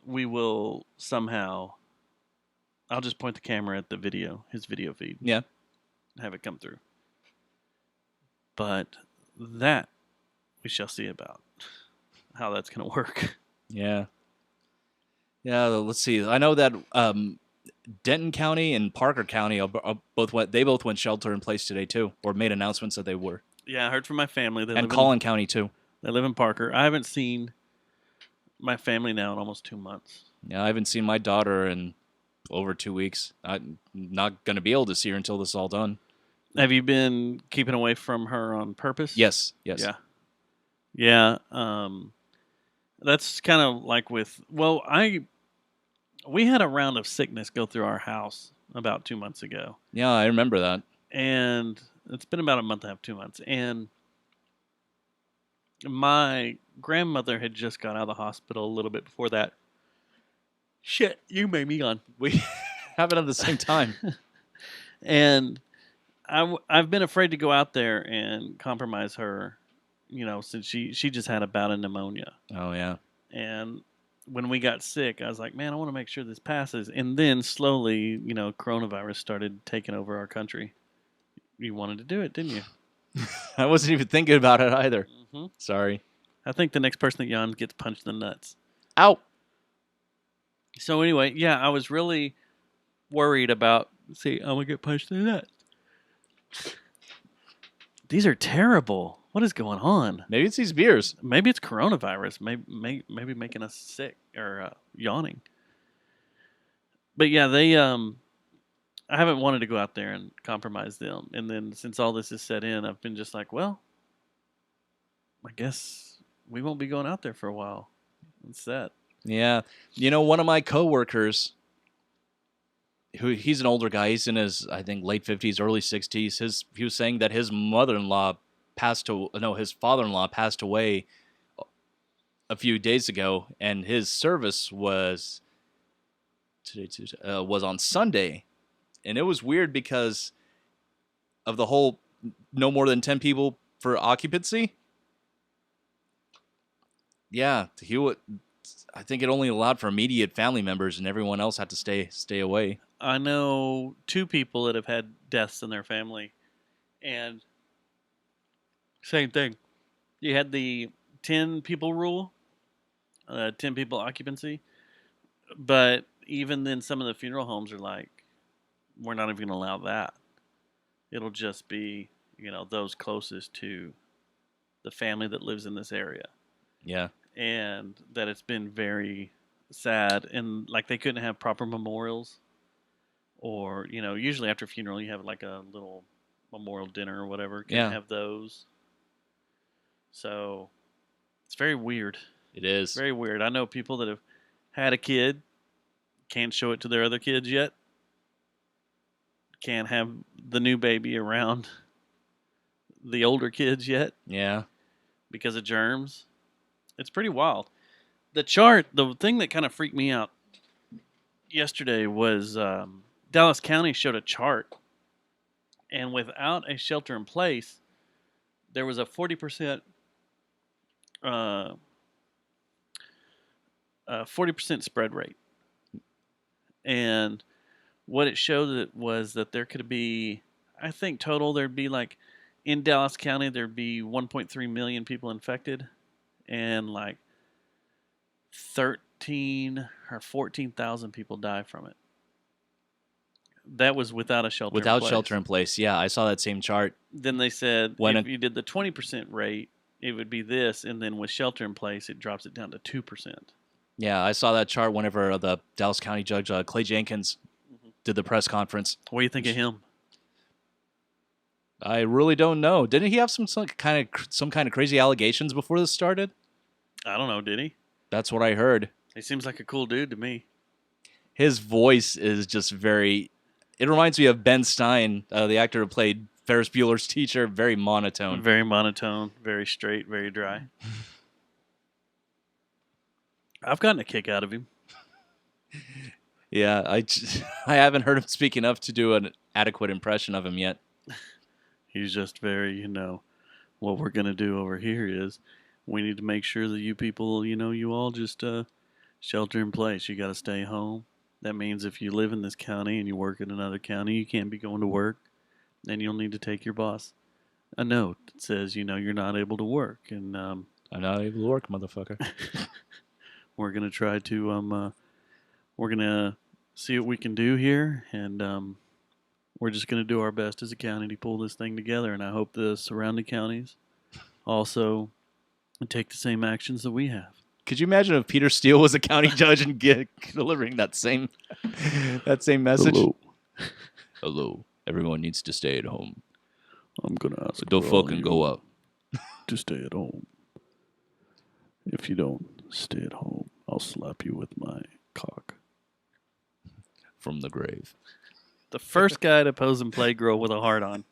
We will somehow. I'll just point the camera at the video, his video feed, Yeah. have it come through. But that we shall see about how that's going to work. Yeah. Yeah. Let's see. I know that Denton County and Parker County both went shelter in place today too, or made announcements that they were. Yeah, I heard from my family. And Collin County too. They live in Parker. I haven't seen my family now in almost 2 months. Yeah, I haven't seen my daughter in over 2 weeks. I'm not going to be able to see her until this is all done. Have you been keeping away from her on purpose? Yes. Yeah. Yeah. That's kind of like we had a round of sickness go through our house about 2 months ago. Yeah, I remember that. And it's been about a month and a half, 2 months. And my grandmother had just got out of the hospital a little bit before that. Shit, you made me yawn. We have it at the same time. And I've been afraid to go out there and compromise her, since she just had a bout of pneumonia. Oh, yeah. And when we got sick, I was like, man, I want to make sure this passes. And then slowly, coronavirus started taking over our country. You wanted to do it, didn't you? I wasn't even thinking about it either. Mm-hmm. Sorry. I think the next person that yawns gets punched in the nuts. Ow. So anyway, yeah, I was really worried about, I'm going to get punched in the nuts. These are terrible. What is going on? Maybe it's these beers. Maybe it's coronavirus. Maybe making us sick or yawning. But yeah, I haven't wanted to go out there and compromise them. And then since all this is set in, I've been just like, well, I guess we won't be going out there for a while. It's that. Yeah. One of my coworkers, he's an older guy. He's in his, I think, late 50s, early 60s. He was saying that his father-in-law passed away a few days ago, and his service was on Sunday. And it was weird because of the whole no more than 10 people for occupancy. Yeah, I think it only allowed for immediate family members, and everyone else had to stay away. I know 2 people that have had deaths in their family, and same thing. You had the 10 people rule, 10 people occupancy, but even then, some of the funeral homes are like, we're not even going to allow that. It'll just be, those closest to the family that lives in this area. Yeah. And that it's been very sad, and like they couldn't have proper memorials, or usually after a funeral you have like a little memorial dinner or whatever. Can't have those. So it's very weird. It is very weird. I know people that have had a kid, can't show it to their other kids yet. Can't have the new baby around the older kids yet. Yeah. Because of germs. It's pretty wild. The chart, the thing that kind of freaked me out yesterday was Dallas County showed a chart, and without a shelter in place, there was a 40% 40% spread rate, and what it showed was that there could be, I think total there'd be like in Dallas County there'd be 1.3 million people infected, and like 13 or 14,000 people die from it. That was without a shelter. Without shelter in place, yeah, I saw that same chart. Then they said if you did the 20% rate, it would be this, and then with shelter in place, it drops it down to 2%. Yeah, I saw that chart whenever the Dallas County Judge Clay Jenkins did the press conference. What do you think of him? I really don't know. Didn't he have some kind of crazy allegations before this started? I don't know. Did he? That's what I heard. He seems like a cool dude to me. His voice is just very. It reminds me of Ben Stein, the actor who played Ferris Bueller's teacher. Very monotone. Very monotone. Very straight. Very dry. I've gotten a kick out of him. Yeah, I haven't heard him speak enough to do an adequate impression of him yet. He's just very, what we're going to do over here is we need to make sure that you people, you all just shelter in place. You got to stay home. That means if you live in this county and you work in another county, you can't be going to work. Then you'll need to take your boss a note that says, you're not able to work. And I'm not able to work, motherfucker. we're going to try to, we're going to see what we can do here. And we're just going to do our best as a county to pull this thing together. And I hope the surrounding counties also take the same actions that we have. Could you imagine if Peter Steele was a county judge and delivering that same message? Hello. Everyone needs to stay at home. I'm going to ask. Don't fucking go up. To stay at home. If you don't stay at home, I'll slap you with my cock. From the grave. The first guy to pose in Playgirl with a heart on.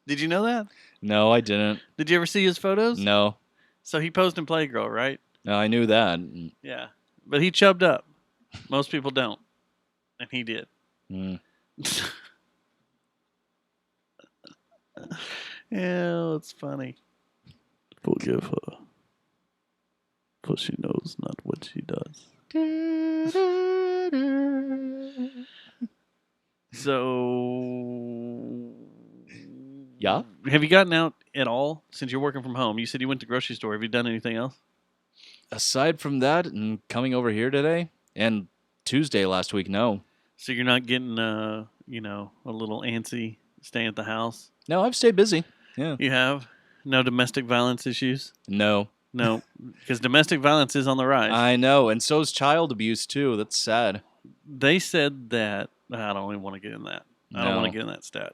Did you know that? No, I didn't. Did you ever see his photos? No. So he posed in Playgirl, right? No, I knew that. Yeah. But he chubbed up. Most people don't. And he did. Mm. Yeah, it's funny. Forgive her. For she knows not what she does. So, yeah. Have you gotten out at all since you're working from home? You said you went to the grocery store. Have you done anything else? Aside from that, and coming over here today and Tuesday last week, no. So you're not getting, a little antsy staying at the house? No, I've stayed busy. Yeah. You have? No domestic violence issues? No. No, because domestic violence is on the rise. I know, and so is child abuse, too. That's sad. They said that, I don't even want to get in that. I don't want to get in that stat.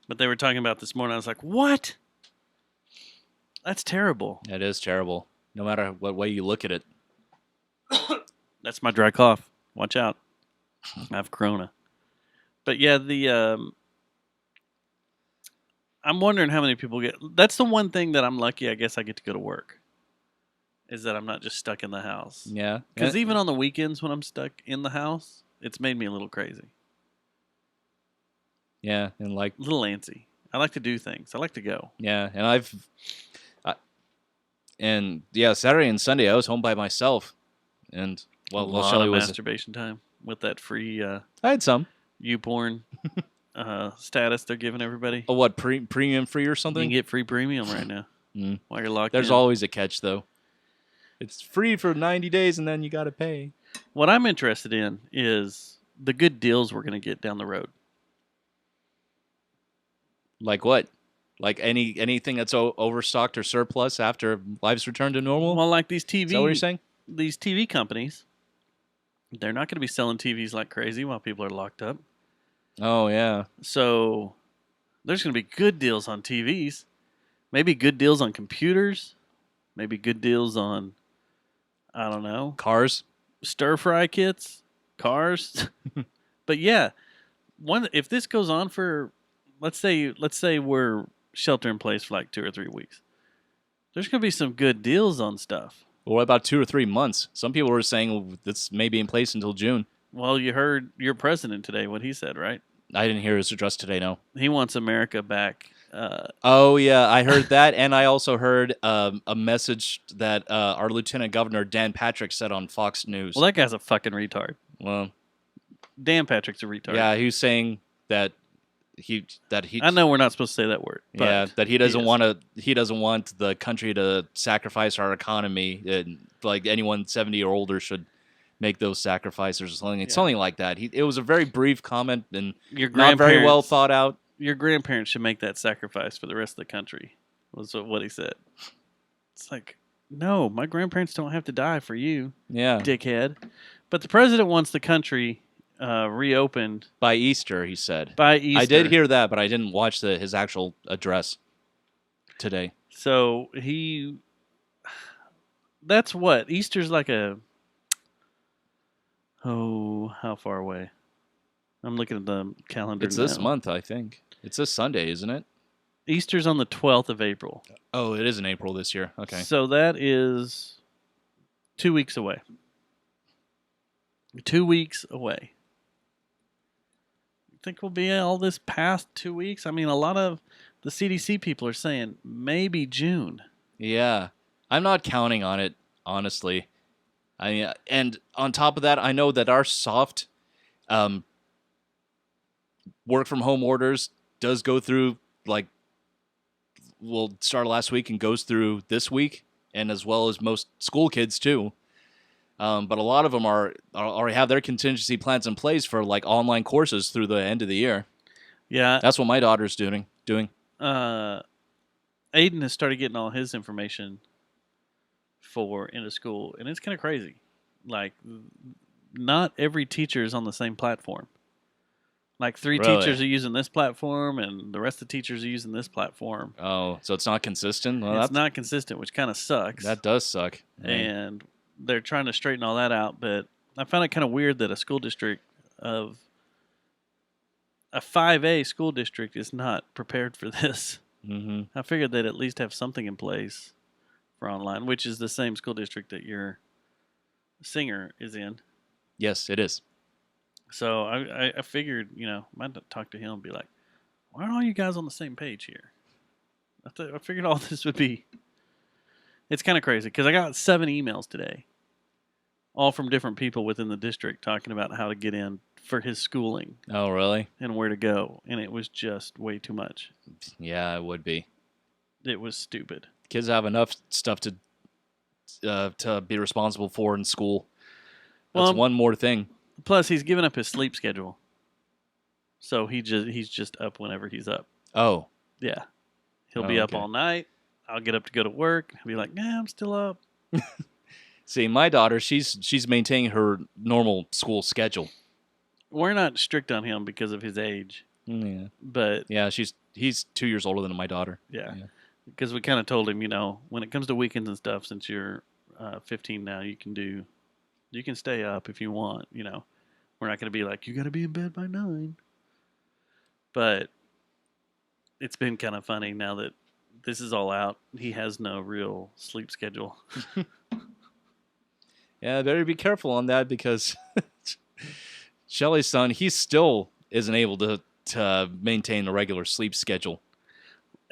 But they were talking about this morning. I was like, what? That's terrible. It is terrible, no matter what way you look at it. That's my dry cough. Watch out. I have corona. But yeah, I'm wondering how many people get. That's the one thing that I'm lucky. I guess I get to go to work. Is that I'm not just stuck in the house. Yeah. Because even on the weekends when I'm stuck in the house, it's made me a little crazy. Yeah, and like a little antsy. I like to do things. I like to go. Yeah, and Saturday and Sunday I was home by myself, and while Shelly was masturbation time with that free. I had some YouPorn status they're giving everybody. Oh, what premium free or something? You can get free premium right now while you're locked in. There's always a catch though. It's free for 90 days and then you got to pay. What I'm interested in is the good deals we're going to get down the road. Like what? Like anything that's overstocked or surplus after life's returned to normal? Well, like these TV. Is that what you're saying? These TV companies, they're not going to be selling TVs like crazy while people are locked up. Oh, yeah. So there's going to be good deals on TVs. Maybe good deals on computers. Maybe good deals on, I don't know. Cars. Stir-fry kits. Cars. But yeah, if this goes on for, let's say we're shelter in place for like 2 or 3 weeks. There's going to be some good deals on stuff. Well, what about 2 or 3 months? Some people were saying this may be in place until June. Well, you heard your president today, what he said, right? I didn't hear his address today, no. He wants America back. Oh, yeah, I heard that, and I also heard a message that our Lieutenant Governor, Dan Patrick, said on Fox News. Well, that guy's a fucking retard. Well, Dan Patrick's a retard. yeah, he was saying that he. I know we're not supposed to say that word. But Yeah, that he doesn't is. want to. He doesn't want the country to sacrifice our economy. And, like anyone 70 or older should make those sacrifices or something. It's something like that. It was a very brief comment and Your not very well grandparents- thought out. Your grandparents should make that sacrifice for the rest of the country, was what he said. It's like, no, my grandparents don't have to die for you, Yeah, dickhead. But the president wants the country reopened by Easter, he said. by Easter. I did hear that, but I didn't watch his actual address today. So that's what? Easter's like how far away? I'm looking at the calendar It's now. this month, I think. It's this Sunday, isn't it? Easter's on the 12th of April. Oh, it is in April this year. Okay. So that is 2 weeks away. 2 weeks away. You think we'll be all this past 2 weeks? I mean, a lot of the CDC people are saying maybe June. Yeah. I'm not counting on it, honestly. And on top of that, I know that our soft work from home orders does go through, like, will start last week and goes through this week, and as well as most school kids too. But a lot of them already have their contingency plans in place for like online courses through the end of the year. Yeah. That's what my daughter's doing. Aiden has started getting all his information into school, and it's kind of crazy. Like, not every teacher is on the same platform. Like, three Really? teachers are using this platform, and the rest of the teachers are using this platform. Oh, so it's not consistent? Well, It's not consistent, which kind of sucks. that does suck. And they're trying to straighten all that out. But I found it kind of weird that a school district of a 5A school district is not prepared for this. Mm-hmm. I figured they'd at least have something in place for online, which is the same school district that your singer is in. Yes, it is. So I figured, I might talk to him and be like, why aren't all you guys on the same page here? I figured all this would be... It's kind of crazy because I got 7 emails today, all from different people within the district talking about how to get in for his schooling Oh, really? and where to go. And it was just way too much. Yeah, it would be. It was stupid. Kids have enough stuff to be responsible for in school. That's Well, one more thing. Plus, he's given up his sleep schedule. So he's just up whenever he's up. Oh, Yeah. He'll Oh, be up okay. all night. I'll get up to go to work. He'll be like, nah, I'm still up. see, my daughter, she's maintaining her normal school schedule. We're not strict on him because of his age. Yeah, But, yeah, he's 2 years older than my daughter. yeah. Yeah. Because we kind of told him, when it comes to weekends and stuff, since you're 15 now, you can stay up if you want, We're not going to be like, you got to be in bed by 9. But it's been kind of funny now that this is all out. He has no real sleep schedule. Yeah, better be careful on that because Shelly's son, he still isn't able to maintain a regular sleep schedule.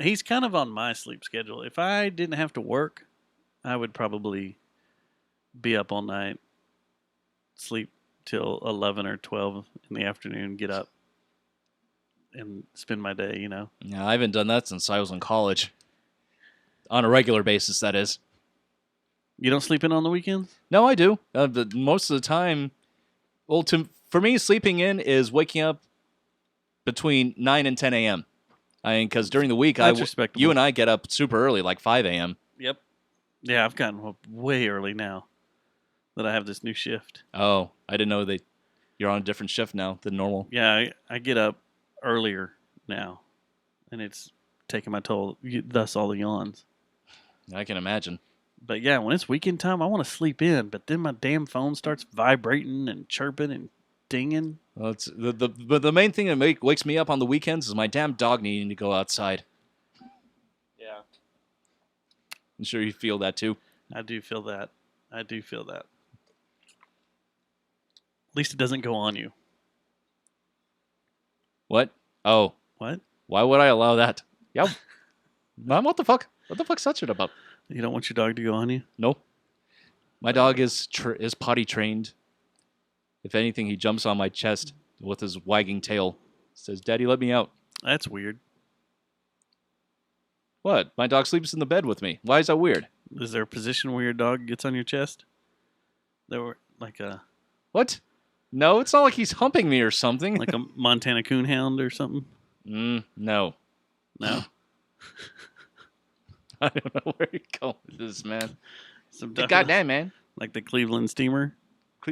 He's kind of on my sleep schedule. If I didn't have to work, I would probably be up all night, sleep till 11 or 12 in the afternoon, get up, and spend my day, Yeah, I haven't done that since I was in college. On a regular basis, that is. You don't sleep in on the weekends? No, I do. But most of the time, well, for me, sleeping in is waking up between 9 and 10 a.m. Because during the week, That's respectable. you and I get up super early, like 5 a.m. Yep. Yeah, I've gotten up way early now that I have this new shift. Oh, I didn't know you're on a different shift now than normal. Yeah, I get up earlier now, and it's taking my toll, thus all the yawns. I can imagine. But yeah, when it's weekend time, I want to sleep in, but then my damn phone starts vibrating and chirping and dinging. Well, it's but the main thing that wakes me up on the weekends is my damn dog needing to go outside. Yeah. I'm sure you feel that too. I do feel that. At least it doesn't go on you. What? Oh, What? why would I allow that? Yeah. Mom, what the fuck? What the fuck's that shit about? You don't want your dog to go on you? No. My dog is potty trained. If anything, he jumps on my chest with his wagging tail. Says, "Daddy, let me out." That's weird. What? My dog sleeps in the bed with me. Why is that weird? Is there a position where your dog gets on your chest? There were like a What? No, it's not like he's humping me or something. like a Montana Coonhound or something. No. No. I don't know where you're going with this, man. Some Goddamn, man. like the Cleveland Steamer,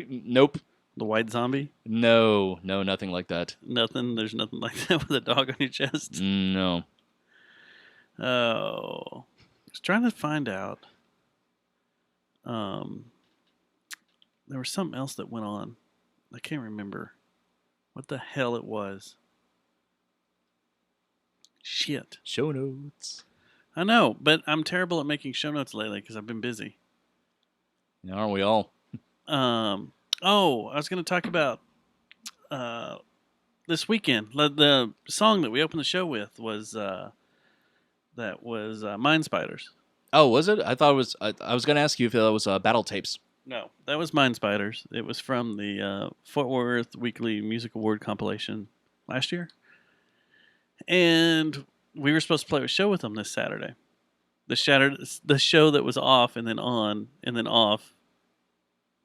Nope. the White Zombie. No, nothing like that. Nothing. There's nothing like that with a dog on your chest. No. Oh, I was trying to find out. There was something else that went on. I can't remember what the hell it was. Shit. Show notes. I know, but I'm terrible at making show notes lately because I've been busy. Yeah, aren't we all? Oh, I was going to talk about this weekend. The song that we opened the show with was Mind Spiders. Oh, was it? I thought it was. I was going to ask you if that was Battle Tapes. No, that was Mind Spiders. It was from the Fort Worth Weekly Music Award compilation last year. And we were supposed to play a show with them this Saturday. The show that was off and then on and then off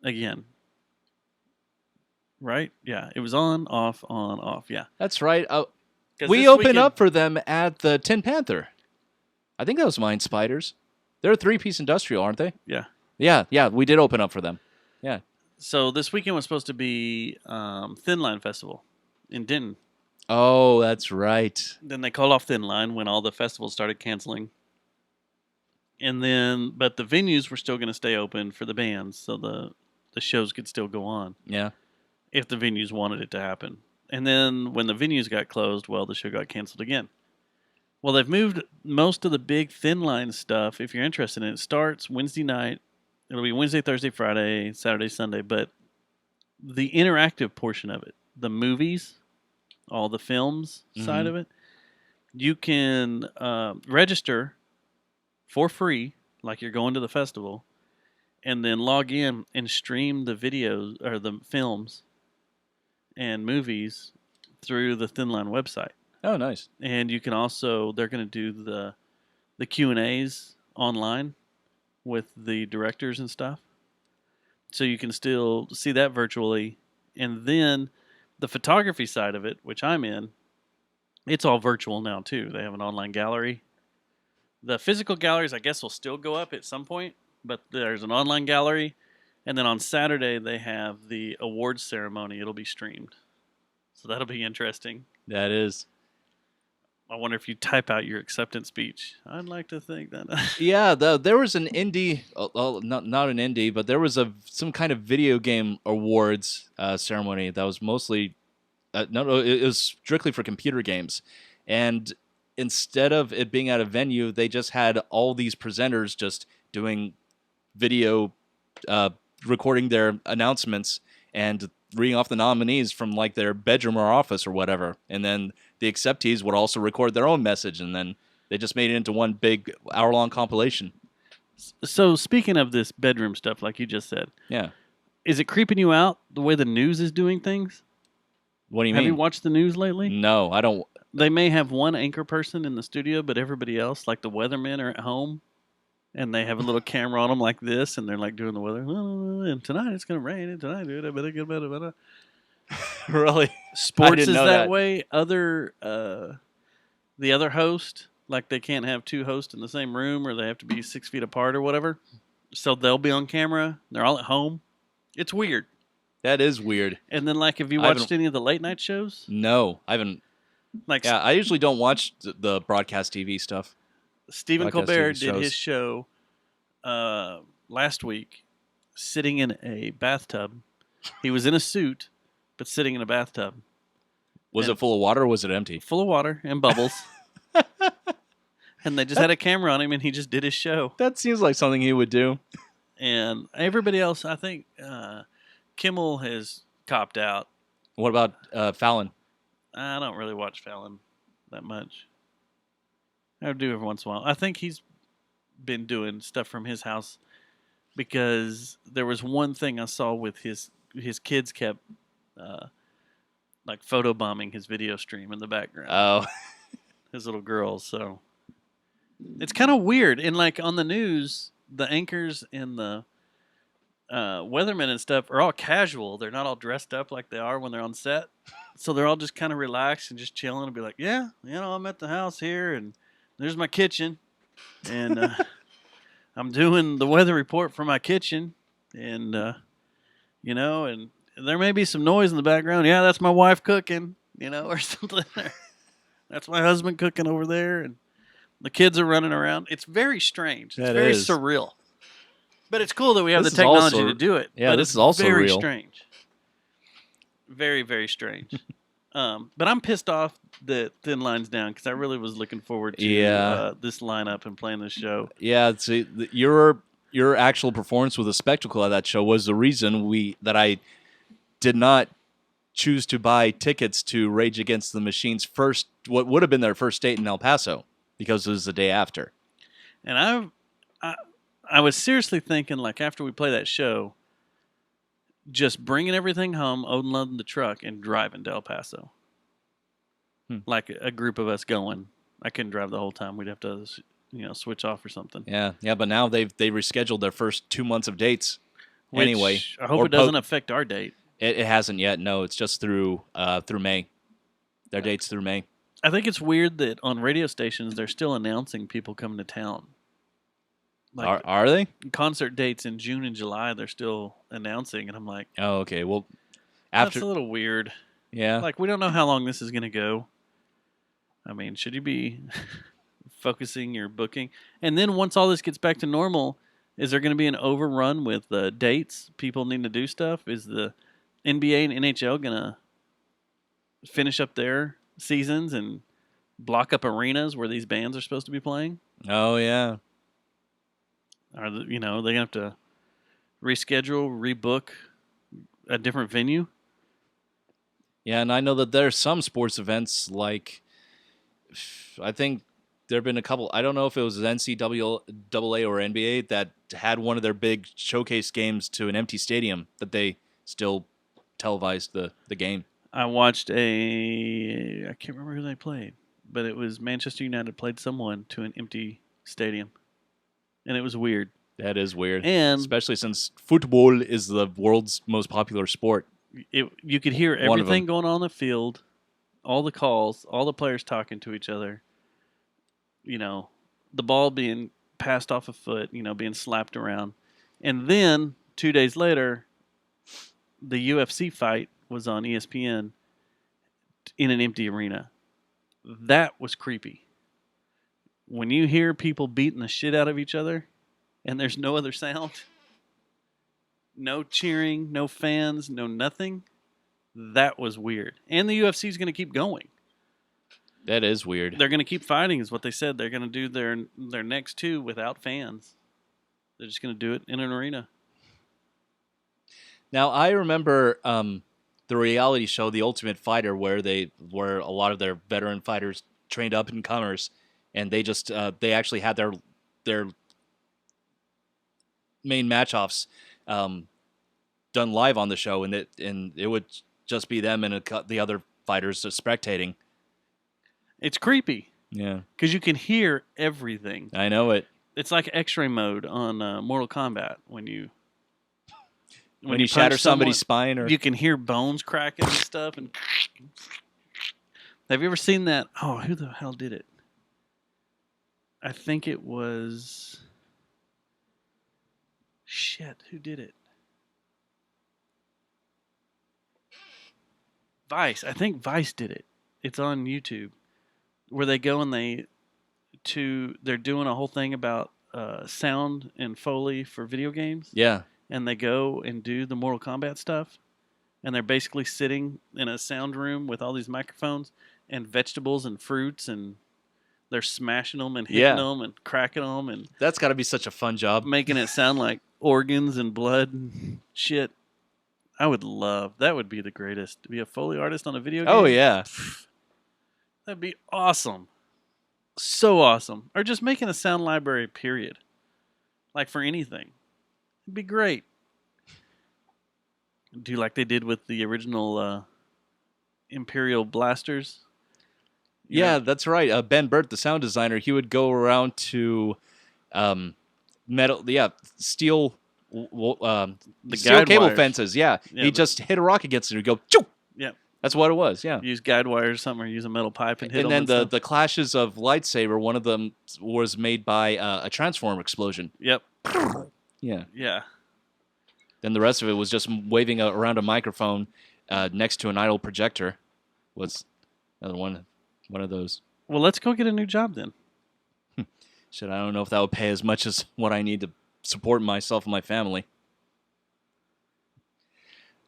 again. Right? Yeah, it was on, off. Yeah. That's right. 'Cause We this opened weekend- up for them at the Tin Panther. I think that was Mind Spiders. They're a 3-piece industrial, aren't they? Yeah. Yeah, we did open up for them. Yeah. So this weekend was supposed to be Thin Line Festival in Denton. Oh, that's right. Then they called off Thin Line when all the festivals started canceling. And then, but the venues were still going to stay open for the bands, so the shows could still go on Yeah. if the venues wanted it to happen. And then when the venues got closed, well, the show got canceled again. Well, they've moved most of the big Thin Line stuff. If you're interested in it, it starts Wednesday night. It'll be Wednesday, Thursday, Friday, Saturday, Sunday. But the interactive portion of it, the movies, all the films side of it, you can register for free, like you're going to the festival, and then log in and stream the videos or the films and movies through the Thin Line website. Oh, nice. And you can also, they're going to do the Q&As online with the directors and stuff. So you can still see that virtually. And then the photography side of it, which I'm in, it's all virtual now too. They have an online gallery. The physical galleries, I guess, will still go up at some point, but there's an online gallery. And then on Saturday, they have the awards ceremony. It'll be streamed. So that'll be interesting. That is. I wonder if you type out your acceptance speech. I'd like to think that. Yeah, there was an indie, not an indie, but there was some kind of video game awards ceremony that was mostly, it was strictly for computer games. And instead of it being at a venue, they just had all these presenters just doing video, recording their announcements and reading off the nominees from like their bedroom or office or whatever. And then the acceptees would also record their own message, and then they just made it into one big hour-long compilation. So speaking of this bedroom stuff, like you just said, Yeah. is it creeping you out the way the news is doing things? What do you Have mean? you watched the news lately? No, I don't. They may have one anchor person in the studio, but everybody else, like the weathermen, are at home, and they have a little camera on them like this, and they're like doing the weather. And tonight it's going to rain, and tonight it better get better. Really? Sports didn't is know that that. way. The other host, like they can't have two hosts in the same room, or they have to be 6 feet apart or whatever. So they'll be on camera. They're all at home. It's weird. That is weird. And then, like, have you I haven't- watched any of the late night shows? No, I haven't. Like, Yeah, I usually don't watch the broadcast TV stuff. Stephen Broadcast Colbert TV did his shows. show last week sitting in a bathtub. He was in a suit, but sitting in a bathtub. Was And- it full of water or was it empty? Full of water and bubbles. and they just had a camera on him, and he just did his show. That seems like something he would do. And everybody else, I think Kimmel has copped out. What about Fallon? I don't really watch Fallon that much. I do every once in a while. I think he's been doing stuff from his house because there was one thing I saw with his kids kept like photobombing his video stream in the background. Oh, His little girls. So it's kind of weird. And like on the news, the anchors and the weathermen and stuff are all casual. They're not all dressed up like they are when they're on set. So they're all just kind of relaxed and just chilling and be like, yeah, I'm at the house here and there's my kitchen. And I'm doing the weather report for my kitchen. And, and there may be some noise in the background. Yeah, that's my wife cooking, or something. That's my husband cooking over there. And the kids are running around. It's very strange. It's very surreal. But it's cool that we have the technology to do it. Yeah, this is also very real. strange. Very, very strange. But I'm pissed off that Thin Line's down because I really was looking forward to this lineup and playing this show. Yeah, see, your actual performance with the spectacle of that show was the reason that I did not choose to buy tickets to Rage Against the Machine's what would have been their first date in El Paso because it was the day after. And I was seriously thinking, like, after we play that show, just bringing everything home, unloading the truck, and driving to El Paso. Like a group of us going. I couldn't drive the whole time. We'd have to, switch off or something. Yeah. But now they rescheduled their first 2 months of dates. Which anyway, I hope it doesn't affect our date. It hasn't yet. No, it's just through May. Their dates through May. I think it's weird that on radio stations they're still announcing people coming to town. Like, are they? Concert dates in June and July they're still announcing, and I'm like, oh, okay. Well, that's a little weird. Yeah. Like, we don't know how long this is going to go. I mean, should you be focusing your booking? And then once all this gets back to normal, is there going to be an overrun with dates? People need to do stuff? Is the NBA and NHL going to finish up their seasons and block up arenas where these bands are supposed to be playing? Oh, yeah. Are they going to have to reschedule, rebook a different venue? Yeah, and I know that there's some sports events like, I think there have been a couple, I don't know if it was NCAA or NBA that had one of their big showcase games to an empty stadium, but they still televised the game. I watched I can't remember who they played, but it was Manchester United played someone to an empty stadium. And it was weird. That is weird. And especially since football is the world's most popular sport. You could hear everything going on in the field, all the calls, all the players talking to each other. The ball being passed off a foot, being slapped around. And then 2 days later, the UFC fight was on ESPN in an empty arena. That was creepy. When you hear people beating the shit out of each other and there's no other sound, no cheering, no fans, no nothing, that was weird. And the UFC is going to keep going. That is weird. They're going to keep fighting is what they said. They're going to do their next two without fans. They're just going to do it in an arena. Now, I remember the reality show, The Ultimate Fighter, where a lot of their veteran fighters trained up and comers, and they just they actually had their main match-offs done live on the show, and it would just be them and the other fighters just spectating. It's creepy. Yeah. Because you can hear everything. I know it. It's like X-ray mode on Mortal Kombat when you shatter somebody's spine, or you can hear bones cracking and stuff. And have you ever seen that? Oh, who the hell did it? I think it was who did it? Vice. I think Vice did it. It's on YouTube, where they go and they're doing a whole thing about sound and Foley for video games. Yeah. And they go and do the Mortal Kombat stuff. And they're basically sitting in a sound room with all these microphones and vegetables and fruits and They're smashing them and Yeah. hitting them and cracking them and That's got to be such a fun job. making it sound like organs and blood and shit. I would love that. Would be the greatest to be a Foley artist on a video game. Oh yeah. That'd be awesome. So awesome. Or just making a sound library, period. Like for anything. It'd be great. Do like they did with the original Imperial blasters. You Yeah, know? that's right. Ben Burt, the sound designer, he would go around to steel steel guide cable wires. fences. Yeah, Yeah, he'd just hit a rock against it and he'd go, choo! Yep. That's what it was, yeah. Use guide wires or something, or use a metal pipe and hit And them. then And the clashes of lightsaber, one of them was made by a transform explosion. Yep. Yeah. Yeah. Then the rest of it was just waving around a microphone next to an idle projector. Was another one of those. Well, let's go get a new job then. Shit, I don't know if that would pay as much as what I need to support myself and my family.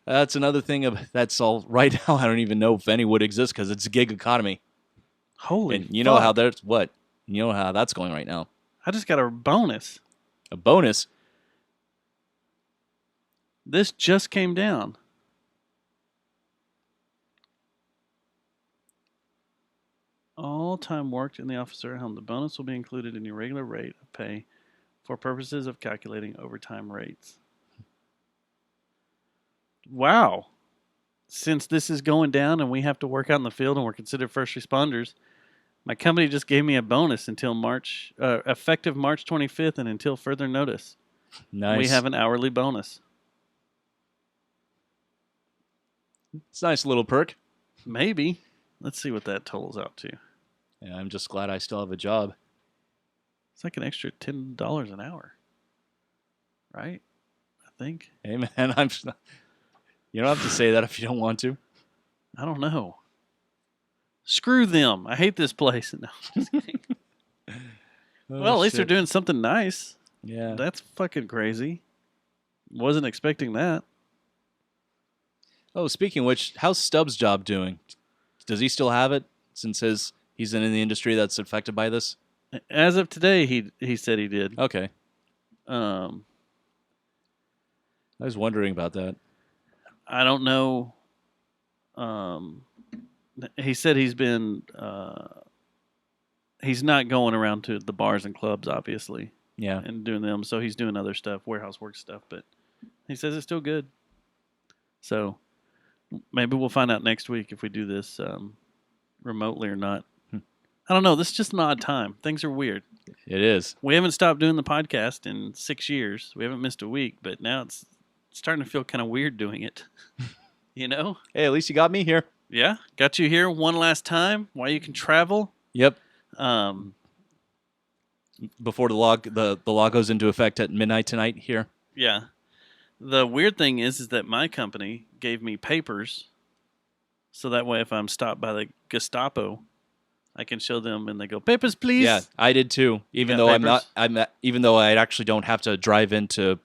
That's another thing that's all right now. I don't even know if any would exist because it's a gig economy. Holy And you know how fuck. there's what? You know how that's going right now. I just got a bonus. A bonus. This just came down. All time worked in the office or at home. The bonus will be included in your regular rate of pay for purposes of calculating overtime rates. Wow. Since this is going down and we have to work out in the field and we're considered first responders, my company just gave me a bonus until effective March 25th and until further notice. Nice. We have an hourly bonus. It's a nice little perk. Maybe. Let's see what that totals out to. Yeah, I'm just glad I still have a job. It's like an extra $10 an hour. Right? I think. Hey, man, you don't have to say that if you don't want to. I don't know. Screw them. I hate this place. No, just kidding. Well, at least they're doing something nice. Yeah. That's fucking crazy. Wasn't expecting that. Oh, speaking of which, how's Stubbs' job doing? Does he still have it since he's in the industry that's affected by this? As of today, he said he did. Okay. I was wondering about that. I don't know. He said he's been. He's not going around to the bars and clubs, obviously. Yeah. And doing them, so he's doing other stuff, warehouse work stuff. But he says it's still good. So maybe we'll find out next week if we do this remotely or not. I don't know. This is just an odd time. Things are weird. It is. We haven't stopped doing the podcast in 6 years. We haven't missed a week, but now it's starting to feel kind of weird doing it. You know? Hey, at least you got me here. Yeah. Got you here one last time while you can travel. Yep. Before the law goes into effect at midnight tonight here. Yeah. The weird thing is that my company gave me papers, so that way if I'm stopped by the Gestapo, I can show them and they go, "Papers, please." Yeah, I did too. Even though even though I actually don't have to drive into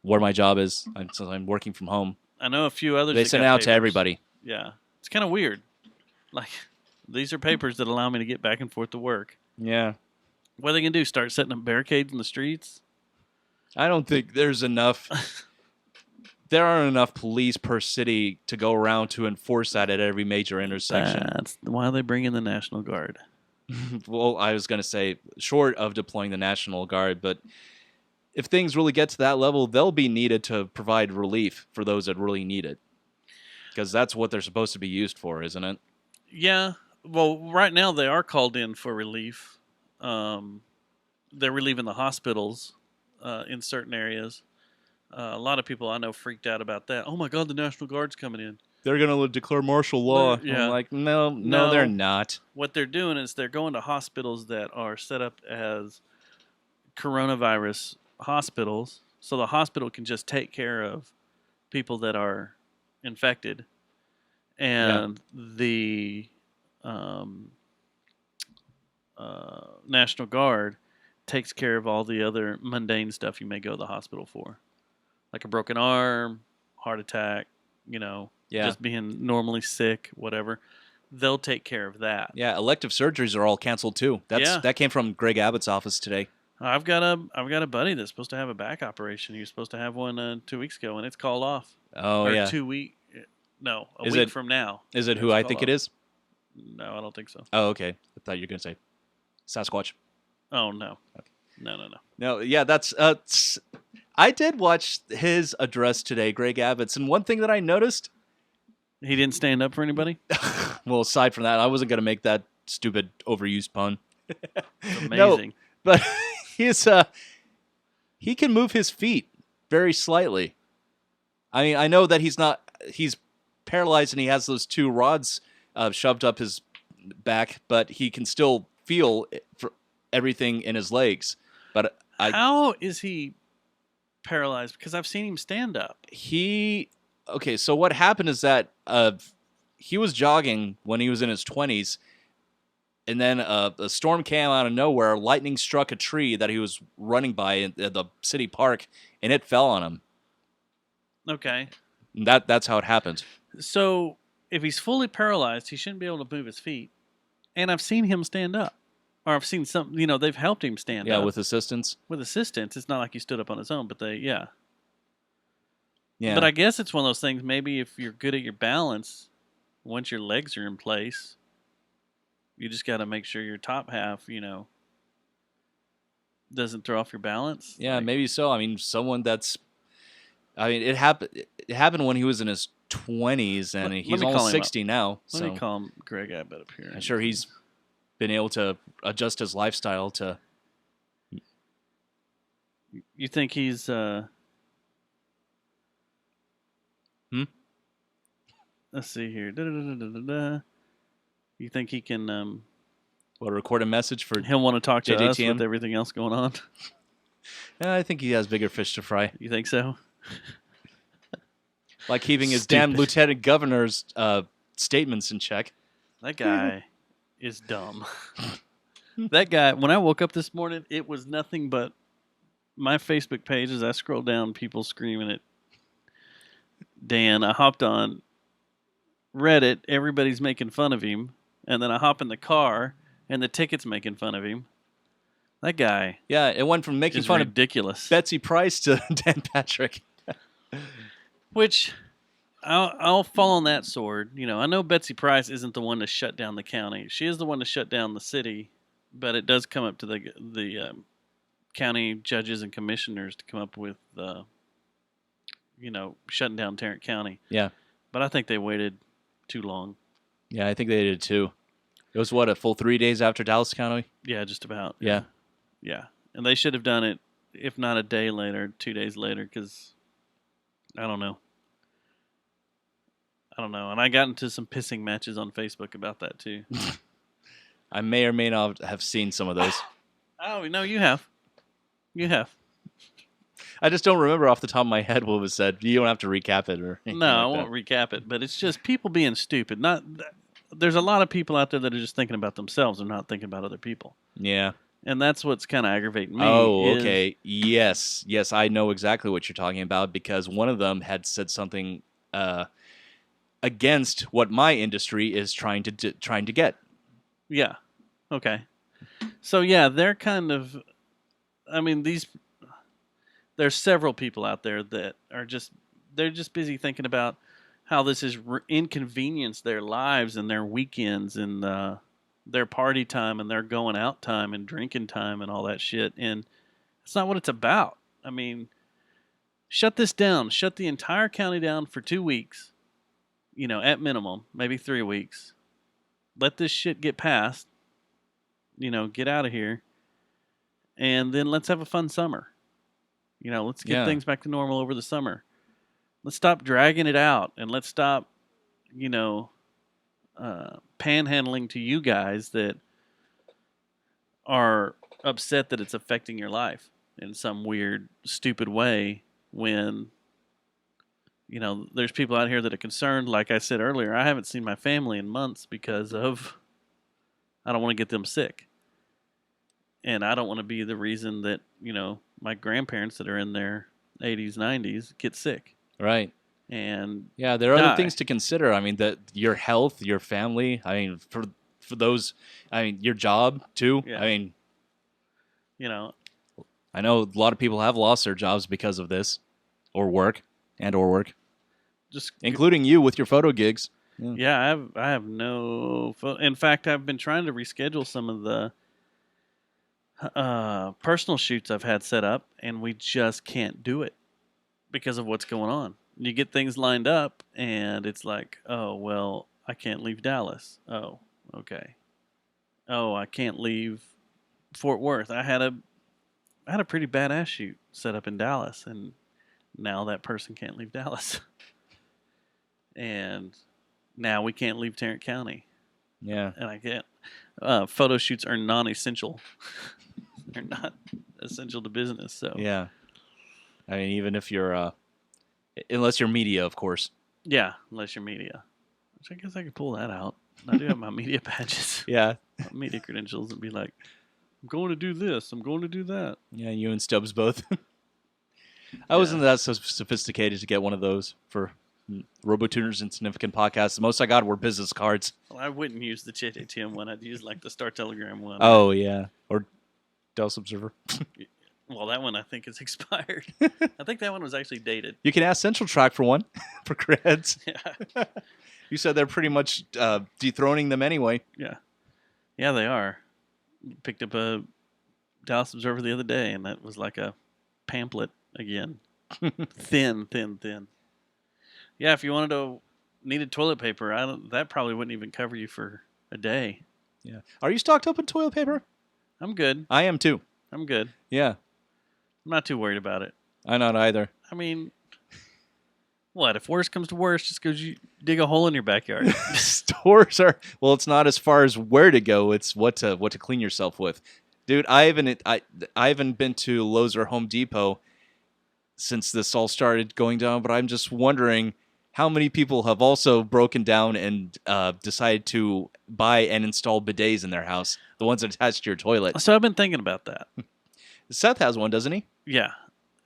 where my job is, since I'm working from home. I know a few others. They that send it got out to papers. everybody. Yeah, it's kind of weird. Like, these are papers that allow me to get back and forth to work. Yeah. What are they gonna do? Start setting up barricades in the streets? I don't think there's enough. There aren't enough police per city to go around to enforce that at every major intersection. That's why they bring in the National Guard. Well, I was going to say, short of deploying the National Guard, but if things really get to that level, they'll be needed to provide relief for those that really need it. Because that's what they're supposed to be used for, isn't it? Yeah. Well, right now they are called in for relief. They're relieving the hospitals in certain areas. A lot of people I know freaked out about that. Oh my God, the National Guard's coming in. They're going to declare martial law. Yeah. I'm like, no, they're not. What they're doing is they're going to hospitals that are set up as coronavirus hospitals, so the hospital can just take care of people that are infected, and the National Guard takes care of all the other mundane stuff you may go to the hospital for, like a broken arm, heart attack, just being normally sick, whatever. they'll take care of that. Yeah, elective surgeries are all canceled too. That came from Greg Abbott's office today. I've got a buddy that's supposed to have a back operation. He was supposed to have one 2 weeks ago, and it's called off. Oh, or yeah. 2 week. No, a Is week it- from now. Is it It's who I called think it off. is? No, I don't think so. Oh, okay. I thought you were going to say Sasquatch. Oh no, no. No, yeah, that's. I did watch his address today, Greg Abbott's, and one thing that I noticed. He didn't stand up for anybody. Well, aside from that, I wasn't going to make that stupid overused pun. It's No, amazing. but he can move his feet very slightly. I mean, I know that he's paralyzed and he has those 2 rods shoved up his back, but he can still feel for everything in his legs. But How is he paralyzed? Because I've seen him stand up. Okay, so what happened is that he was jogging when he was in his 20s, and then a storm came out of nowhere. Lightning struck a tree that he was running by in the city park, and it fell on him. Okay. And that's how it happened. So if he's fully paralyzed, he shouldn't be able to move his feet. And I've seen him stand up. Or I've seen some, they've helped him stand up. Yeah, with assistance. With assistance. It's not like he stood up on his own, but Yeah. But I guess it's one of those things, maybe if you're good at your balance, once your legs are in place, you just got to make sure your top half, doesn't throw off your balance. Yeah, Like, maybe so. I mean, it happened when he was in his 20s, and Let he's me call almost him up. 60 now. Let me call him Greg Abbott up here. I'm sure he's been able to adjust his lifestyle to. You think he's... Let's see here. You think he can... record a message for he'll want to talk to us JJTM? with everything else going on? I think he has bigger fish to fry. You think so? Like keeping his damn Stupid. lieutenant governor's statements in check. That guy is dumb. That guy, when I woke up this morning, it was nothing but my Facebook page as I scrolled down, people screaming at Dan. I hopped on Reddit, everybody's making fun of him. And then I hop in the car, and the ticket's making fun of him. That guy Yeah, it went from making is fun ridiculous. of Betsy Price to Dan Patrick. Which I'll fall on that sword. I know Betsy Price isn't the one to shut down the county. She is the one to shut down the city, but it does come up to the county judges and commissioners to come up with, shutting down Tarrant County. Yeah. But I think they waited too long. Yeah, I think they did too. It was a full 3 days after Dallas County? Yeah, just about. Yeah. Yeah. And they should have done it, if not a day later, 2 days later, because I don't know. And I got into some pissing matches on Facebook about that too. I may or may not have seen some of those. Oh, no, you have. You have. I just don't remember off the top of my head what was said. You don't have to recap it or anything No, I like won't recap it, but it's just people being stupid. There's a lot of people out there that are just thinking about themselves and not thinking about other people. that. Yeah. And that's what's kind of aggravating me. Oh, is- okay. Yes, I know exactly what you're talking about because one of them had said something against what my industry is trying to get. Yeah. Okay. So yeah, they're kind of. I mean, there's several people out there that are they're just busy thinking about how this has inconvenienced their lives and their weekends and their party time and their going out time and drinking time and all that shit. And it's not what it's about. I mean, shut this down. Shut the entire county down for 2 weeks. At minimum, maybe 3 weeks. Let this shit get passed. Get out of here. And then let's have a fun summer. Let's get Yeah. things back to normal over the summer. Let's stop dragging it out and let's stop, panhandling to you guys that are upset that it's affecting your life in some weird, stupid way when, there's people out here that are concerned. Like I said earlier, I haven't seen my family in months because of I don't want to get them sick. And I don't want to be the reason that, my grandparents that are in their 80s, 90s get sick. Right. and Yeah, there are other die. things to consider. I mean, your health, your family. I mean, for those, I mean, your job too. Yeah. I mean, You know, I know a lot of people have lost their jobs because of this, or work, just including you with your photo gigs. yeah. I have no. In fact, I've been trying to reschedule some of the personal shoots I've had set up, and we just can't do it because of what's going on. You get things lined up, and it's like, oh well, I can't leave Dallas. Oh, okay. Oh, I can't leave Fort Worth. I had a pretty badass shoot set up in Dallas, and now that person can't leave Dallas, and now we can't leave Tarrant County, Yeah. and I can't. Photo shoots are non-essential. They're not essential to business. So Yeah. I mean, even if you're, unless you're media, of course. yeah, unless you're media, which I guess I could pull that out. I do have my media badges, Yeah. my media credentials, and be like, I'm going to do this. I'm going to do that. Yeah, you and Stubbs both. I wasn't that so sophisticated to get one of those for RoboTuners and Significant Podcasts. The most I got were business cards. Well, I wouldn't use the ATM one. I'd use like the Star Telegram one. Oh, yeah. Or Dell's Observer. Well, that one I think is expired. I think that one was actually dated. You can ask Central Track for one, for creds. Yeah. You said they're pretty much dethroning them anyway. Yeah. Yeah, they are. Picked up a Dallas Observer the other day, and that was like a pamphlet again. Thin. Yeah, if you needed toilet paper, that probably wouldn't even cover you for a day. Yeah. Are you stocked up in toilet paper? I'm good. I am too. I'm good. Yeah. I'm not too worried about it. I'm not either. I mean, what? If worse comes to worse, just because you dig a hole in your backyard. Stores are, well, it's not as far as where to go. It's what to clean yourself with. Dude, I haven't been to Lowe's or Home Depot since this all started going down, but I'm just wondering how many people have also broken down and decided to buy and install bidets in their house, the ones that attach to your toilet. So I've been thinking about that. Seth has one, doesn't he? Yeah.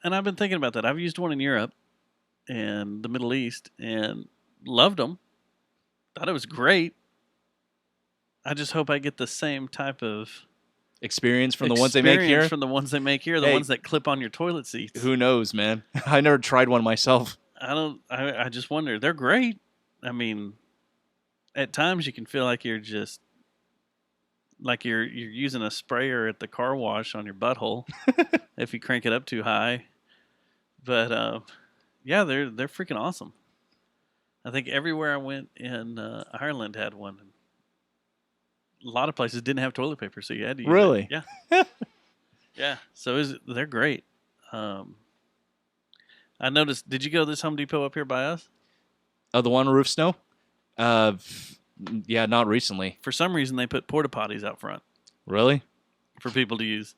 And I've been thinking about that. I've used one in Europe and the Middle East and loved them. Thought it was great. I just hope I get the same type of Experience from the ones they make here? From the ones they make here, the ones that clip on your toilet seats. Who knows, man? I never tried one myself. I just wonder. They're great. I mean, at times you can feel like you're just like you're using a sprayer at the car wash on your butthole if you crank it up too high. But yeah, they're freaking awesome. I think everywhere I went in Ireland had one. A lot of places didn't have toilet paper, so you had to use Really? it. Yeah. Yeah. So they're great. I noticed. Did you go to this Home Depot up here by us? Oh, the one on Roof Snow? Yeah, not recently. For some reason, they put porta potties out front Really? for people to use.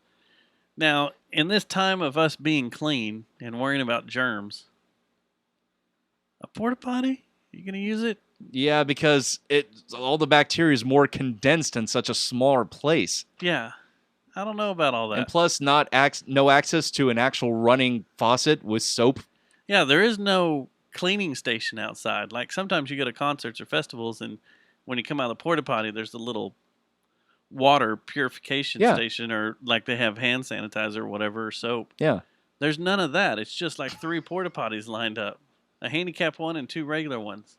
Now, in this time of us being clean and worrying about germs, a porta potty? You gonna use it? Yeah, because all the bacteria is more condensed in such a smaller place. Yeah. I don't know about all that. And plus, no access to an actual running faucet with soap. Yeah, there is no cleaning station outside. Like sometimes you go to concerts or festivals, and when you come out of the porta potty, there's a little water purification station, or like they have hand sanitizer or whatever, or soap. Yeah. There's none of that. It's just like 3 porta potties lined up, a handicapped one and 2 regular ones.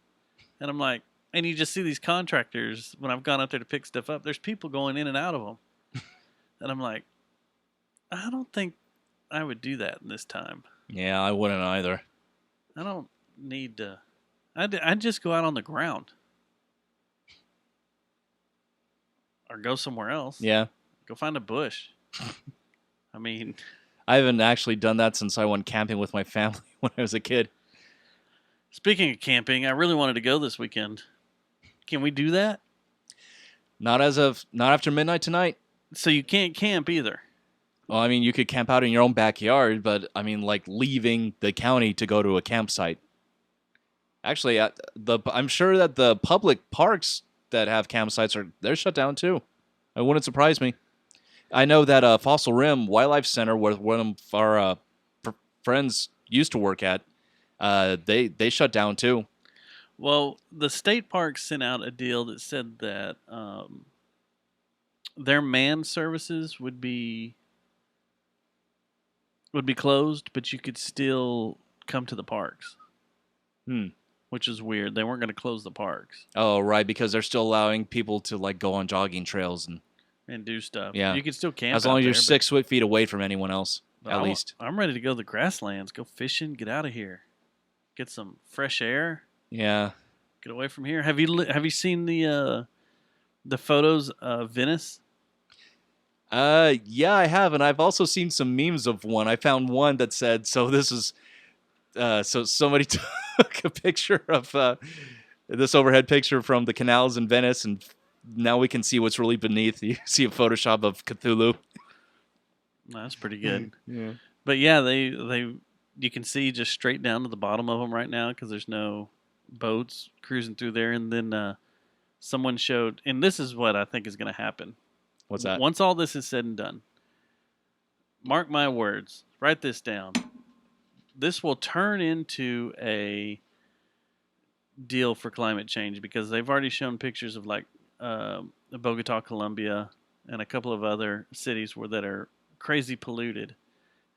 And I'm like, and you just see these contractors when I've gone up there to pick stuff up. There's people going in and out of them. And I'm like, I don't think I would do that in this time. Yeah, I wouldn't either. I don't need to. I'd just go out on the ground. Or go somewhere else. Yeah. Go find a bush. I mean, I haven't actually done that since I went camping with my family when I was a kid. speaking of camping, I really wanted to go this weekend. Can we do that? Not after midnight tonight. So you can't camp either. Well, I mean, you could camp out in your own backyard, but I mean, like leaving the county to go to a campsite. Actually, I'm sure that the public parks that have campsites they're shut down too. It wouldn't surprise me. I know that Fossil Rim Wildlife Center, where one of our friends used to work at, they shut down too. Well, the state park sent out a deal that said that their manned services would be closed, but you could still come to the parks. Which is weird. They weren't going to close the parks Oh, right, because they're still allowing people to like go on jogging trails and do stuff. Yeah. You could still camp as long out as you're there, 6 feet away from anyone else, at least. I'm ready to go to the grasslands, go fishing, get out of here, get some fresh air, Yeah. get away from here. Have you seen the photos of Venice? Yeah, I have, and I've also seen some memes of one. I found one that said, "So this is, so somebody took a picture of this overhead picture from the canals in Venice, and now we can see what's really beneath. You see a Photoshop of Cthulhu. That's pretty good. Yeah. But yeah, they you can see just straight down to the bottom of them right now because there's no boats cruising through there. And then someone showed, and this is what I think is going to happen. What's that? Once all this is said and done, mark my words, write this down. This will turn into a deal for climate change because they've already shown pictures of like Bogota, Colombia, and a couple of other cities that are crazy polluted,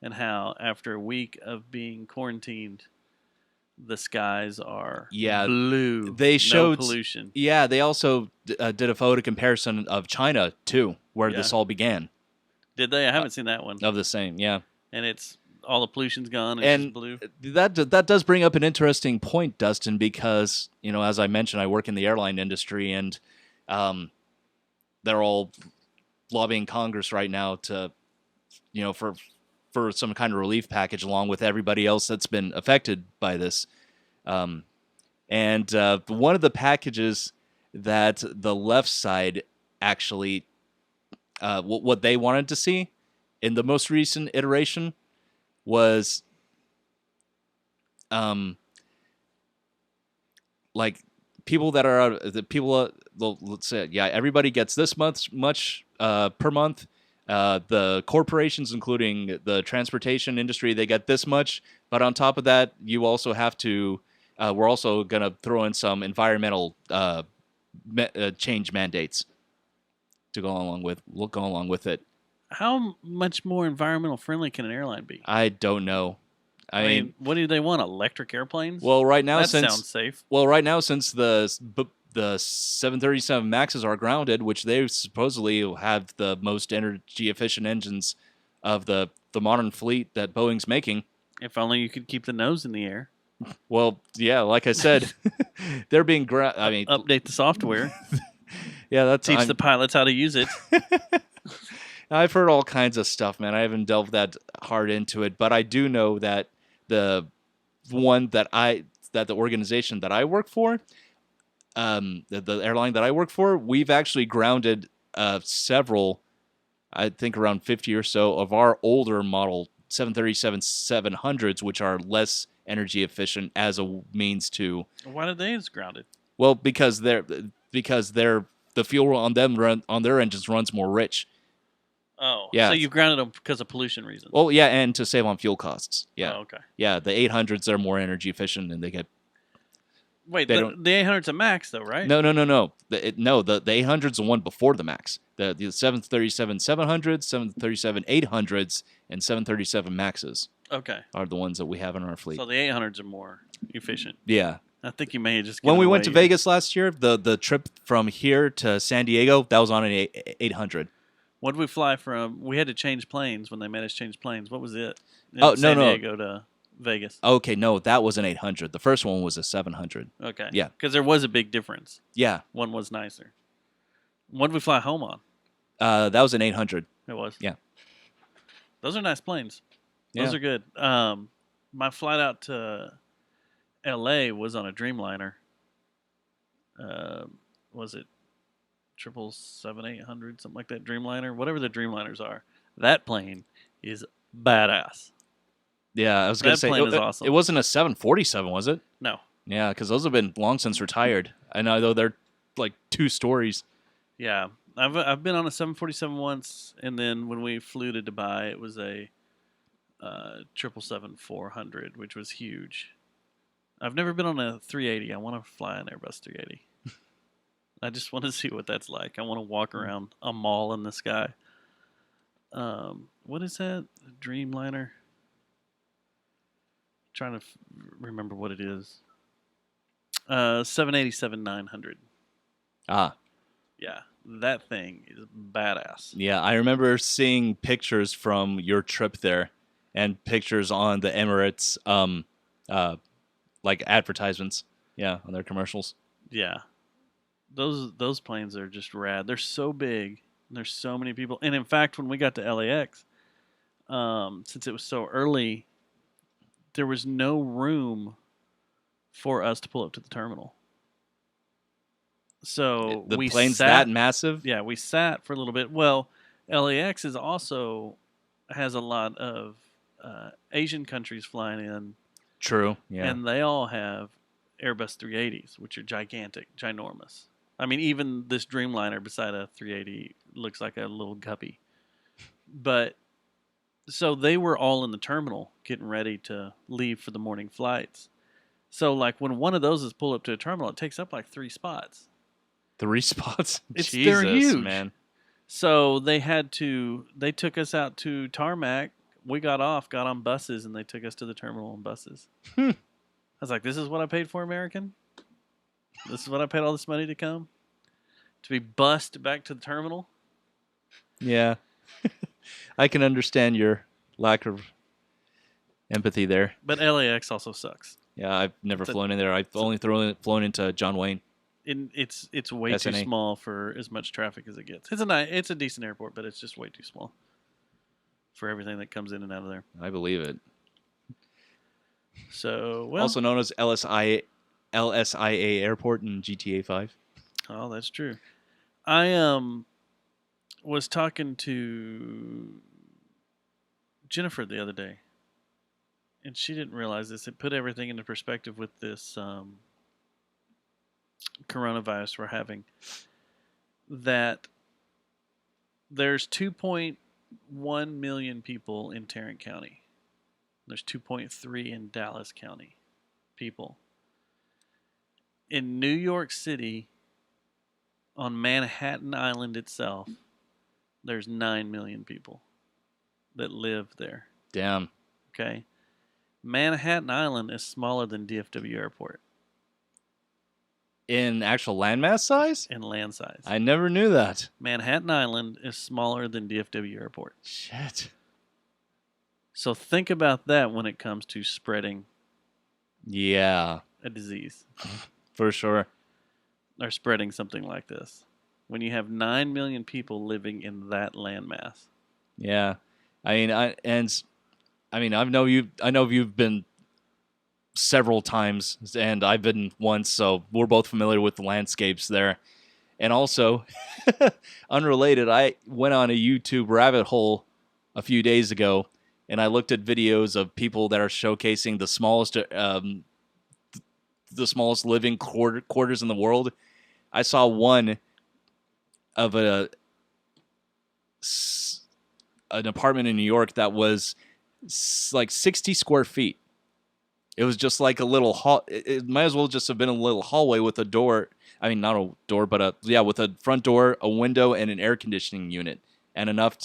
and how after a week of being quarantined, the skies are blue. They showed no pollution. Yeah, they also did a photo comparison of China too, where this all began. Did they? I haven't seen that one. Of the same, yeah. And it's all the pollution's gone. And it's just blue. That does bring up an interesting point, Dustin, because as I mentioned, I work in the airline industry, and they're all lobbying Congress right now to, for some kind of relief package, along with everybody else that's been affected by this. And one of the packages that the left side actually, what they wanted to see in the most recent iteration was, like people that are out, the people. Let's say, everybody gets this much per month. The corporations, including the transportation industry, they get this much. But on top of that, you also have to. We're also going to throw in some environmental change mandates to go along with it. How much more environmental friendly can an airline be? I don't know. I mean, what do they want? Electric airplanes? Well, right now, that sounds safe. Well, right now, since the 737 Maxes are grounded, which they supposedly have the most energy efficient engines of the modern fleet that Boeing's making. If only you could keep the nose in the air. Well, yeah, like I said, they're being update the software. Yeah, teach the pilots how to use it. I've heard all kinds of stuff, man. I haven't delved that hard into it, but I do know that the organization that I work for, the airline that I work for, we've actually grounded several, I think around 50 or so of our older model 737-700s, which are less energy efficient, as a means to. Why did they get grounded? Well, because the fuel on their engines runs more rich. Oh, yeah. So you grounded them because of pollution reasons? Well, yeah, and to save on fuel costs. Yeah. Oh, okay. Yeah, the 800s are more energy efficient, and they get. Wait, the 800's a Max, though, right? No. The 800's the one before the Max. The 737-700s, 737-800s, and 737 Maxes. Okay. Are the ones that we have in our fleet. So the 800s are more efficient. Yeah. I think you may have just. When we went to Vegas last year, the trip from here to San Diego, that was on an 800. What did we fly from? We had to change planes when they made us change planes. What was it? San Diego to Vegas. Okay, no, that was an 800. The first one was a 700. Okay. Yeah. Because there was a big difference. Yeah. One was nicer. What did we fly home on? That was an 800. It was? Yeah. Those are nice planes. Those are good. My flight out to L.A. was on a Dreamliner. Was it 777-800, something like that? Dreamliner? Whatever the Dreamliners are. That plane is badass. Yeah, I was going to say, plane is awesome. It wasn't a 747, was it? No. Yeah, because those have been long since retired. I know they're like 2 stories. Yeah. I've been on a 747 once, and then when we flew to Dubai, it was a 777-400, which was huge. I've never been on a 380. I want to fly an Airbus 380. I just want to see what that's like. I want to walk around a mall in the sky. What is that? Dreamliner? Trying to remember what it is. 787-900. Ah, Yeah, that thing is badass. yeah. I remember seeing pictures from your trip there, and pictures on the Emirates, like advertisements. Yeah, on their commercials. Yeah, those planes are just rad. They're so big. And there's so many people. And in fact, when we got to LAX, since it was so early, there was no room for us to pull up to the terminal. So The we plane's sat, that massive. yeah, we sat for a little bit. Well, LAX is also has a lot of Asian countries flying in, True. Yeah. and they all have Airbus 380s, which are gigantic, ginormous. I mean, even this Dreamliner beside a 380 looks like a little guppy. But so they were all in the terminal getting ready to leave for the morning flights. So like when one of those is pulled up to a terminal, it takes up like 3 spots. 3 spots. They're Jesus, huge. man. So they took us out to tarmac. We got off, got on buses, and they took us to the terminal on buses. I was like, this is what I paid for, American? This is what I paid all this money to come? To be bussed back to the terminal? Yeah. I can understand your lack of empathy there. But LAX also sucks. Yeah, I've never It's a- flown in there. I've only flown into John Wayne. It's way too SNA. small for as much traffic as it gets. It's a decent airport, but it's just way too small for everything that comes in and out of there. I believe it. So, well, Also known as LSIA Airport in GTA 5. oh, that's true. I was talking to Jennifer the other day, and she didn't realize this. It put everything into perspective with this coronavirus we're having. That there's 2.1 million people in Tarrant County. There's 2.3 in Dallas County people. In New York City, on Manhattan Island itself, there's 9 million people that live there. Damn. Okay? Manhattan Island is smaller than DFW Airport In actual landmass size? in land size. I never knew that. Manhattan Island is smaller than DFW Airport. Shit. So think about that when it comes to spreading Yeah, a disease for sure. or spreading something like this. When you have 9 million people living in that landmass. Yeah. I know you've been several times, and I've been once, so we're both familiar with the landscapes there. And also, unrelated, I went on a YouTube rabbit hole a few days ago, and I looked at videos of people that are showcasing the smallest living quarters in the world. I saw one of an apartment in New York that was like 60 square feet. It was just like a little hall. It might as well just have been a little hallway with a door. I mean, not a door, but with a front door, a window, and an air conditioning unit, and enough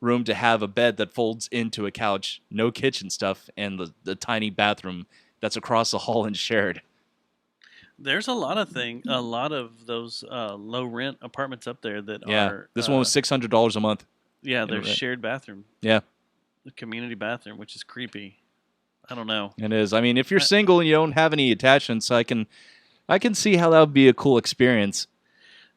room to have a bed that folds into a couch, no kitchen stuff, and the tiny bathroom that's across the hall and shared. There's a lot of those low rent apartments up there that Yeah, are. this one was $600 a month. Yeah, Yeah, there's right. shared bathroom, Yeah, a community bathroom, which is creepy. I don't know. it is. I mean, if you're single and you don't have any attachments, I can see how that would be a cool experience.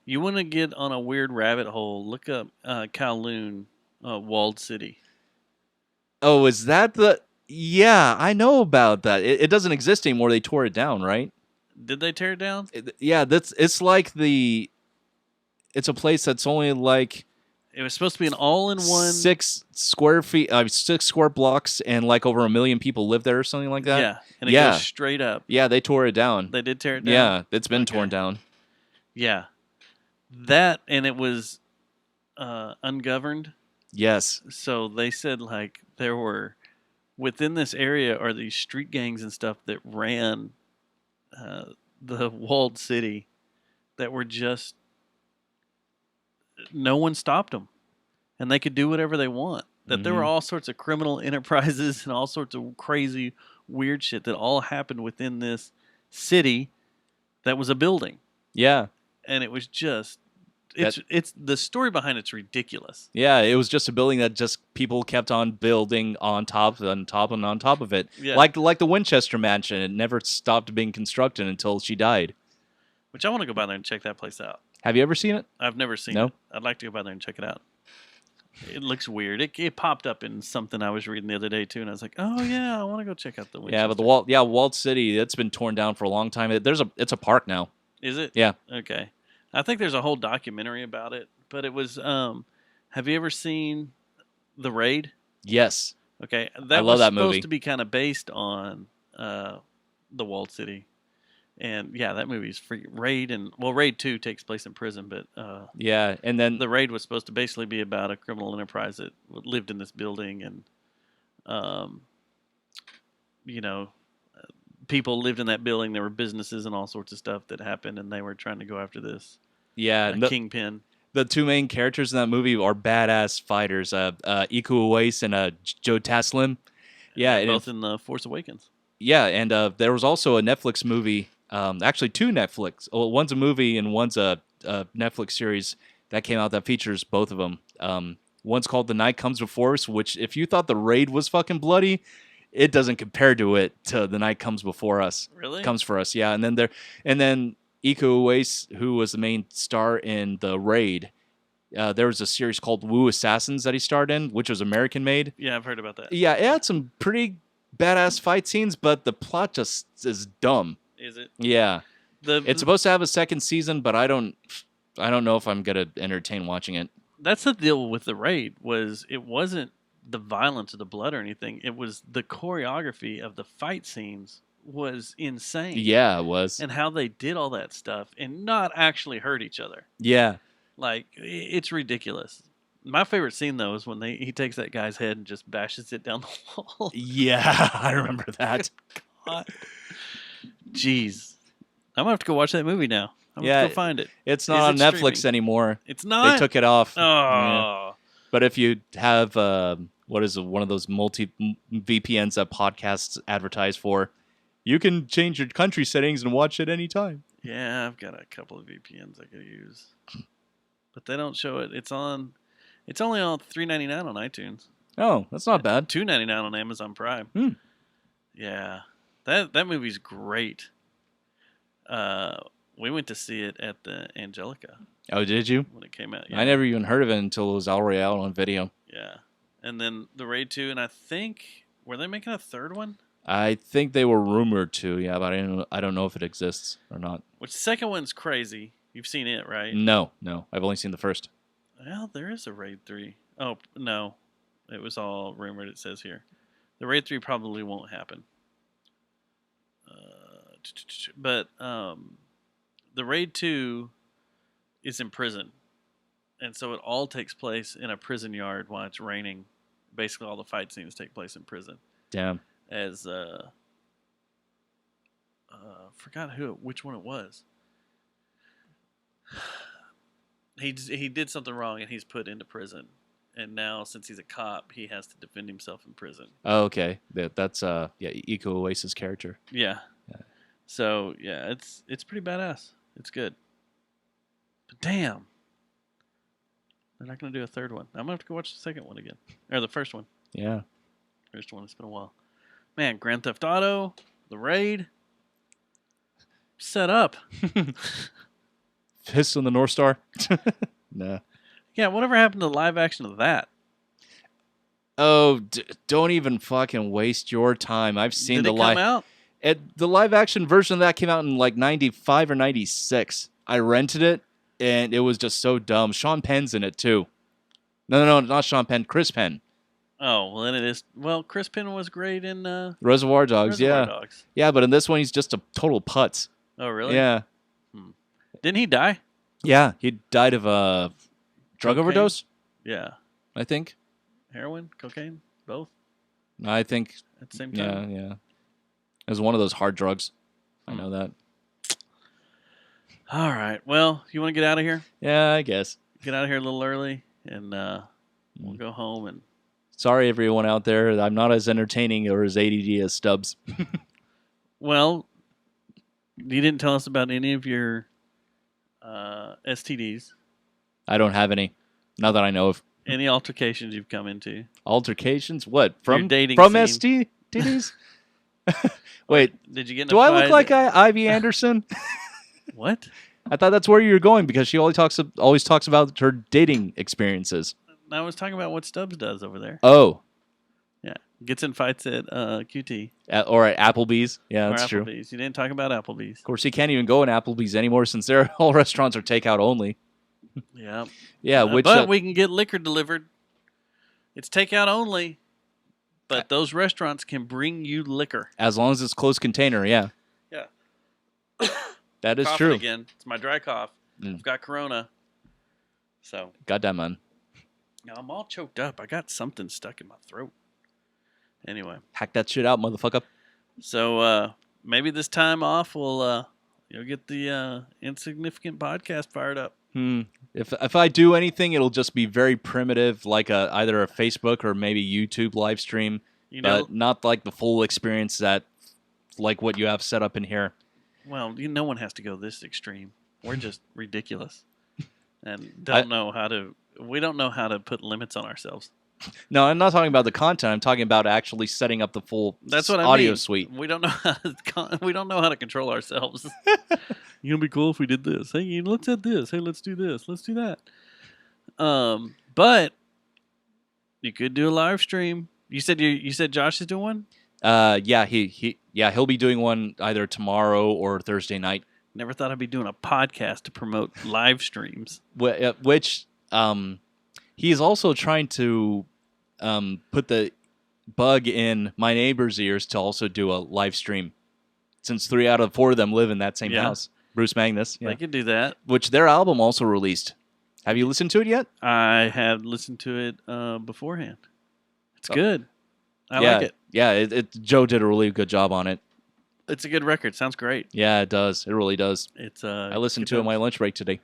You want to get on a weird rabbit hole? Look up Kowloon, walled city. Oh, is that the? Yeah, I know about that. It doesn't exist anymore. They tore it down, right? Did they tear it down? Yeah, it's like it's a place that's only like It was supposed to be an all-in-one. 6 square feet, 6 square blocks, and like over 1 million people live there or something like that. Yeah, and it Yeah. goes straight up. Yeah, they tore it down. They did tear it down. Yeah, it's been Okay. torn down. Yeah, that and it was ungoverned. Yes. So they said like there were within this area are these street gangs and stuff that ran the walled city that were just no one stopped them, and they could do whatever they want. That there were all sorts of criminal enterprises and all sorts of crazy, weird shit that all happened within this city that was a building, Yeah. and it was just it's the story behind it's ridiculous. Yeah, it was just a building that just people kept on building on top and top and on top of it. Yeah. Like the Winchester Mansion. It never stopped being constructed until she died. Which I want to go by there and check that place out. Have you ever seen it? I've never seen No? it. I'd like to go by there and check it out. It looks weird. It popped up in something I was reading the other day too, and I was like, "Oh yeah, I want to go check out the Winchester." Yeah, but walled city, it's been torn down for a long time. It's a park now. Is it? Yeah. Okay. I think there's a whole documentary about it, but it was. Have you ever seen The Raid? Yes. Okay, I that love was that supposed movie. to be kind of based on the walled city, and yeah, that movie's free. Raid Raid 2 takes place in prison, but Yeah, and then The Raid was supposed to basically be about a criminal enterprise that lived in this building, and you know, people lived in that building. There were businesses and all sorts of stuff that happened, and they were trying to go after this kingpin. The two main characters in that movie are badass fighters. Iko Uwais and Joe Taslim. Yeah, and both in The Force Awakens. yeah, and there was also a Netflix movie. Actually, two Netflix. Well, one's a movie and one's a Netflix series that came out that features both of them. One's called The Night Comes Before Us, which if you thought The Raid was fucking bloody, it doesn't compare to The Night Comes Before Us. Really? Comes for us, yeah. And then Iko Uwais, who was the main star in The Raid. There was a series called Wu Assassins that he starred in, which was American made. Yeah, I've heard about that. Yeah, it had some pretty badass fight scenes, but the plot just is dumb. Is it? Yeah. It's supposed to have a second season, but I don't know if I'm gonna entertain watching it. That's the deal with The Raid. It wasn't the violence or the blood or anything. It was the choreography of the fight scenes was insane. Yeah, it was. And how they did all that stuff and not actually hurt each other. Yeah. Like, it's ridiculous. My favorite scene, though, is when he takes that guy's head and just bashes it down the wall. Yeah, I remember that. God. Jeez. I'm going to have to go watch that movie now. I'm going to go find it. It's not on Is it Netflix streaming? anymore. It's not? They took it off. Oh. Yeah. But if you have, what is it, one of those multi VPNs that podcasts advertise for, you can change your country settings and watch it anytime. Yeah, I've got a couple of VPNs I could use. But they don't show it. It's only on $3.99 on iTunes. Oh, that's not bad. $2.99 on Amazon Prime. Yeah. That movie's great. We went to see it at the Angelica. Oh, did you? When it came out. Yeah. I never even heard of it until it was already out on video. Yeah. And then The Raid 2, and I think, were they making a third one? I think they were rumored to, yeah, but I don't know if it exists or not. Which second one's crazy. You've seen it, right? No. I've only seen the first. Well, there is a Raid 3. Oh, no. It was all rumored, it says here. The Raid 3 probably won't happen. But the Raid 2 is in prison. And so it all takes place in a prison yard while it's raining. Basically, all the fight scenes take place in prison. Damn. As forgot which one it was. He did something wrong and he's put into prison, and now since he's a cop, he has to defend himself in prison. Oh, okay. That's Iko Uwais' character. Yeah. So yeah, it's pretty badass. It's good. But damn, they're not gonna do a third one. I'm gonna have to go watch the second one again, or the first one. Yeah. First one. It's been a while. Man, Grand Theft Auto, The Raid, set up. Fist on the North Star? Nah. Yeah, whatever happened to the live action of that? Oh, don't even fucking waste your time. I've seen Did the it come live. out? The live action version of that came out in like 95 or 96. I rented it, and it was just so dumb. Sean Penn's in it too. No, not Sean Penn. Chris Penn. Oh, well, then it is. Well, Chris Penn was great in Reservoir Dogs. Reservoir Yeah. Dogs. Yeah, but in this one, he's just a total putz. Oh, really? Yeah. Didn't he die? Yeah, he died of a drug Cocaine? overdose, Yeah. I think. Heroin, cocaine, both I think. at the same time. Yeah. It was one of those hard drugs. I know that. All right. Well, you want to get out of here? Yeah, I guess. Get out of here a little early, and we'll go home. And Sorry, everyone out there. I'm not as entertaining or as ADD as Stubbs. well, you didn't tell us about any of your STDs, I don't have any. Not that I know of. any altercations you've come into. Altercations? What? From dating from scene. STDs? Wait, Did you get in do a I fight? look like Ivy Anderson? What? I thought that's where you were going because she always talks about her dating experiences. I was talking about what Stubbs does over there. Oh, Yeah. Gets in fights at QT. or at Applebee's. Yeah, or that's true. Applebee's. You didn't talk about Applebee's. Of course, you can't even go in Applebee's anymore since all restaurants are takeout only. Yeah. Yeah, which but we can get liquor delivered. It's takeout only, but those restaurants can bring you liquor. as long as it's closed container, yeah. Yeah. That is Coughing true. again. It's my dry cough. Mm. I've got Corona. So Goddamn, man. now I'm all choked up. I got something stuck in my throat. Anyway, Hack that shit out, motherfucker. so maybe this time off we'll you'll get the insignificant podcast fired up. If I do anything, it'll just be very primitive, like either a Facebook or maybe YouTube live stream, You know, but not like the full experience that, like what you have set up in here. well, no one has to go this extreme. We're just ridiculous, and don't know how to. We don't know how to put limits on ourselves. No, I'm not talking about the content. I'm talking about actually setting up the full That's what I audio mean. suite. We don't know how to. We don't know how to control ourselves. You know, it'd be cool if we did this. Hey, let's add this. Hey, let's do this. Let's do that. But you could do a live stream. You said Josh is doing one. Yeah, he'll be doing one either tomorrow or Thursday night. Never thought I'd be doing a podcast to promote live streams. Which he is also trying to put the bug in my neighbor's ears to also do a live stream, since 3 out of 4 of them live in that same house. Bruce Magnus, I could do that. which their album also released. Have you listened to it yet? I had listened to it beforehand. It's good. I yeah, like it. Yeah, Joe did a really good job on it. It's a good record. Sounds great. Yeah, it does. It really does. It's I listened to it on my lunch break today.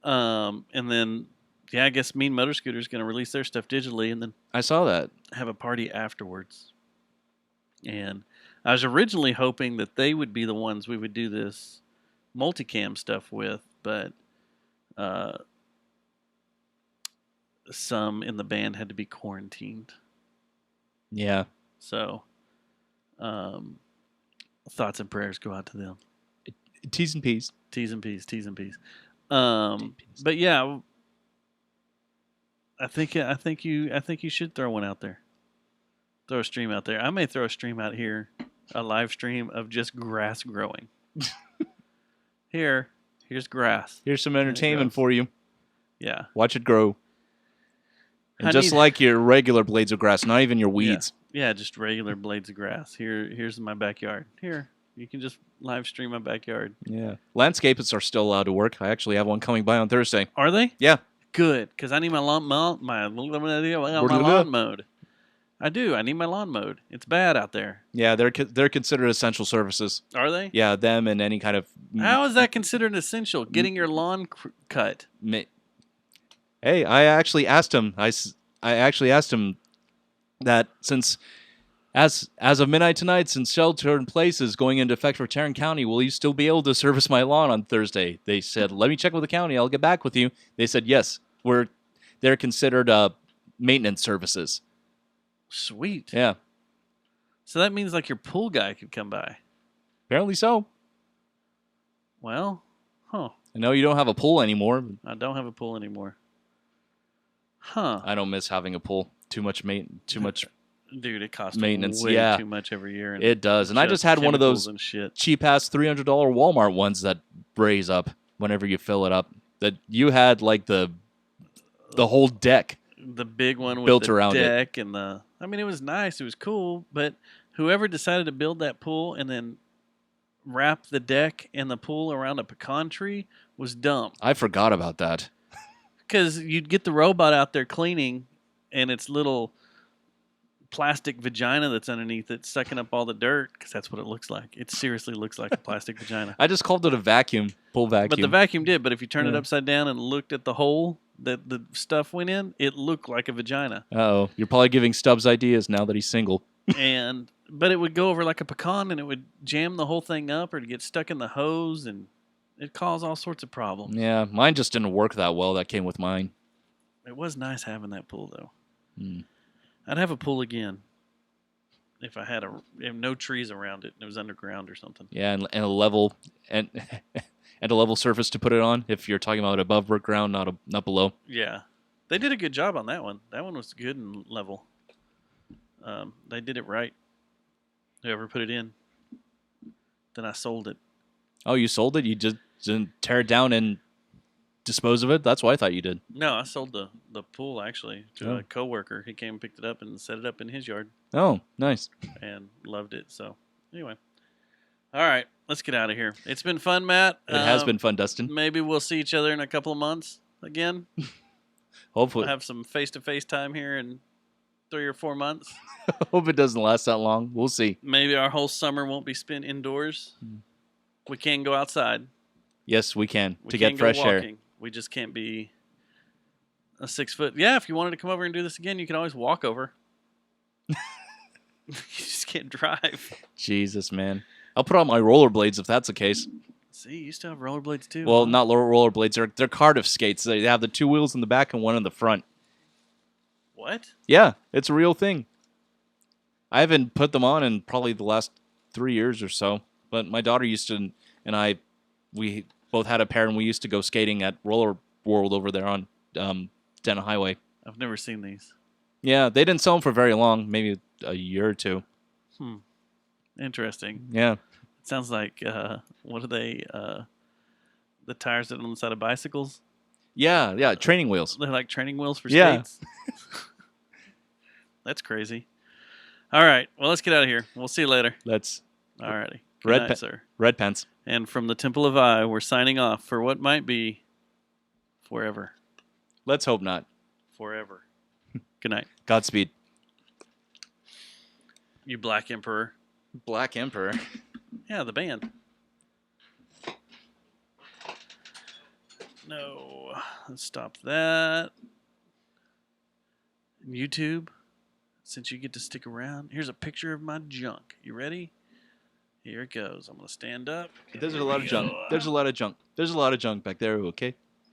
And then I guess Mean Motor Scooter is going to release their stuff digitally, and then I saw that. have a party afterwards. And I was originally hoping that they would be the ones we would do this multicam stuff with, but some in the band had to be quarantined. Yeah. So thoughts and prayers go out to them. T's and P's. T's and P's, T's and P's. But yeah, I think you should throw one out there. Throw a stream out there. I may throw a stream out here, a live stream of just grass growing. Here's grass. Here's some entertainment for you. Yeah. Watch it grow. And I just need- like your regular blades of grass, not even your weeds. Yeah, just regular blades of grass. Here's my backyard. Here, you can just live stream my backyard. Yeah. Landscapers are still allowed to work. I actually have one coming by on Thursday. Are they? Yeah. Good, because I need my lawn mowed. I do. I need my lawn mowed. It's bad out there. Yeah, they're considered essential services. Are they? Yeah, them and any kind of... How is that considered essential? Getting your lawn cut. Hey, I actually asked him. I actually asked him that since, as of midnight tonight, since shelter in place is going into effect for Tarrant County, will you still be able to service my lawn on Thursday? They said, let me check with the county. I'll get back with you. They said, yes, they're considered maintenance services. Sweet. Yeah. So that means like your pool guy could come by. Apparently so. Well, huh. I know you don't have a pool anymore. I don't have a pool anymore. Huh. I don't miss having a pool. Too much Dude, it costs maintenance. way Yeah, too much every year. And it does. And I just had one of those and shit. cheap ass $300 Walmart ones that raise up whenever you fill it up. That you had like the whole deck. The big one with built the around deck and the. I mean, it was nice. It was cool. But whoever decided to build that pool and then wrap the deck and the pool around a pecan tree was dumb. I forgot about that. Because you'd get the robot out there cleaning, and its little plastic vagina that's underneath it, sucking up all the dirt, because that's what it looks like. It seriously looks like a plastic vagina. I just called it a vacuum, pull vacuum. But the vacuum did. But if you turn it Yeah. upside down and looked at the hole that the stuff went in, it looked like a vagina. Uh-oh. You're probably giving Stubbs ideas now that he's single. But it would go over like a pecan, and it would jam the whole thing up, or it'd get stuck in the hose, and it caused all sorts of problems. Yeah, mine just didn't work that well. That came with mine. It was nice having that pool, though. Mm. I'd have a pool again if I had no trees around it and it was underground or something. Yeah, and a level and and a level surface to put it on. If you're talking about above ground, not below. Yeah, they did a good job on that one. That one was good and level. They did it right. Whoever put it in. Then I sold it. Oh, you sold it? You just didn't tear it down and dispose of it? That's what I thought you did. No, I sold the pool actually to a coworker. He came and picked it up and set it up in his yard Oh, nice. and loved it. So anyway, all right, let's get out of here. It's been fun, Matt. It has been fun, Dustin. Maybe we'll see each other in a couple of months again. Hopefully. We'll have some face-to-face time here in 3 or 4 months. Hope it doesn't last that long. We'll see. Maybe our whole summer won't be spent indoors. We can go outside. Yes, we can. We to can get fresh go air. walking. We just can't be a 6 foot. Yeah, if you wanted to come over and do this again, you can always walk over. You just can't drive. Jesus, man. I'll put on my rollerblades if that's the case. See, you still have rollerblades too. Well, huh? not rollerblades. They're Cardiff skates. They have the 2 wheels in the back and one in the front. What? Yeah, it's a real thing. I haven't put them on in probably the last 3 years or so. But my daughter used to, and we both had a pair, and we used to go skating at Roller World over there on Denton Highway. I've never seen these. Yeah, they didn't sell them for very long, maybe a year or two. Interesting. Yeah. It sounds like, what are they? The tires that are on the side of bicycles? Yeah, training wheels. They're like training wheels for Yeah. skates? That's crazy. All right. Well, let's get out of here. We'll see you later. That's All righty. Good Red night, pe- sir. red pants. And from the Temple of I, we're signing off for what might be forever. Let's hope not. Forever. Good night. Godspeed. You Black Emperor. Black Emperor. Yeah, the band. No. Let's stop that. YouTube, since you get to stick around, here's a picture of my junk. You ready? Here it goes. I'm going to stand up. There's a lot of junk. There's a lot of junk. There's a lot of junk back there, okay?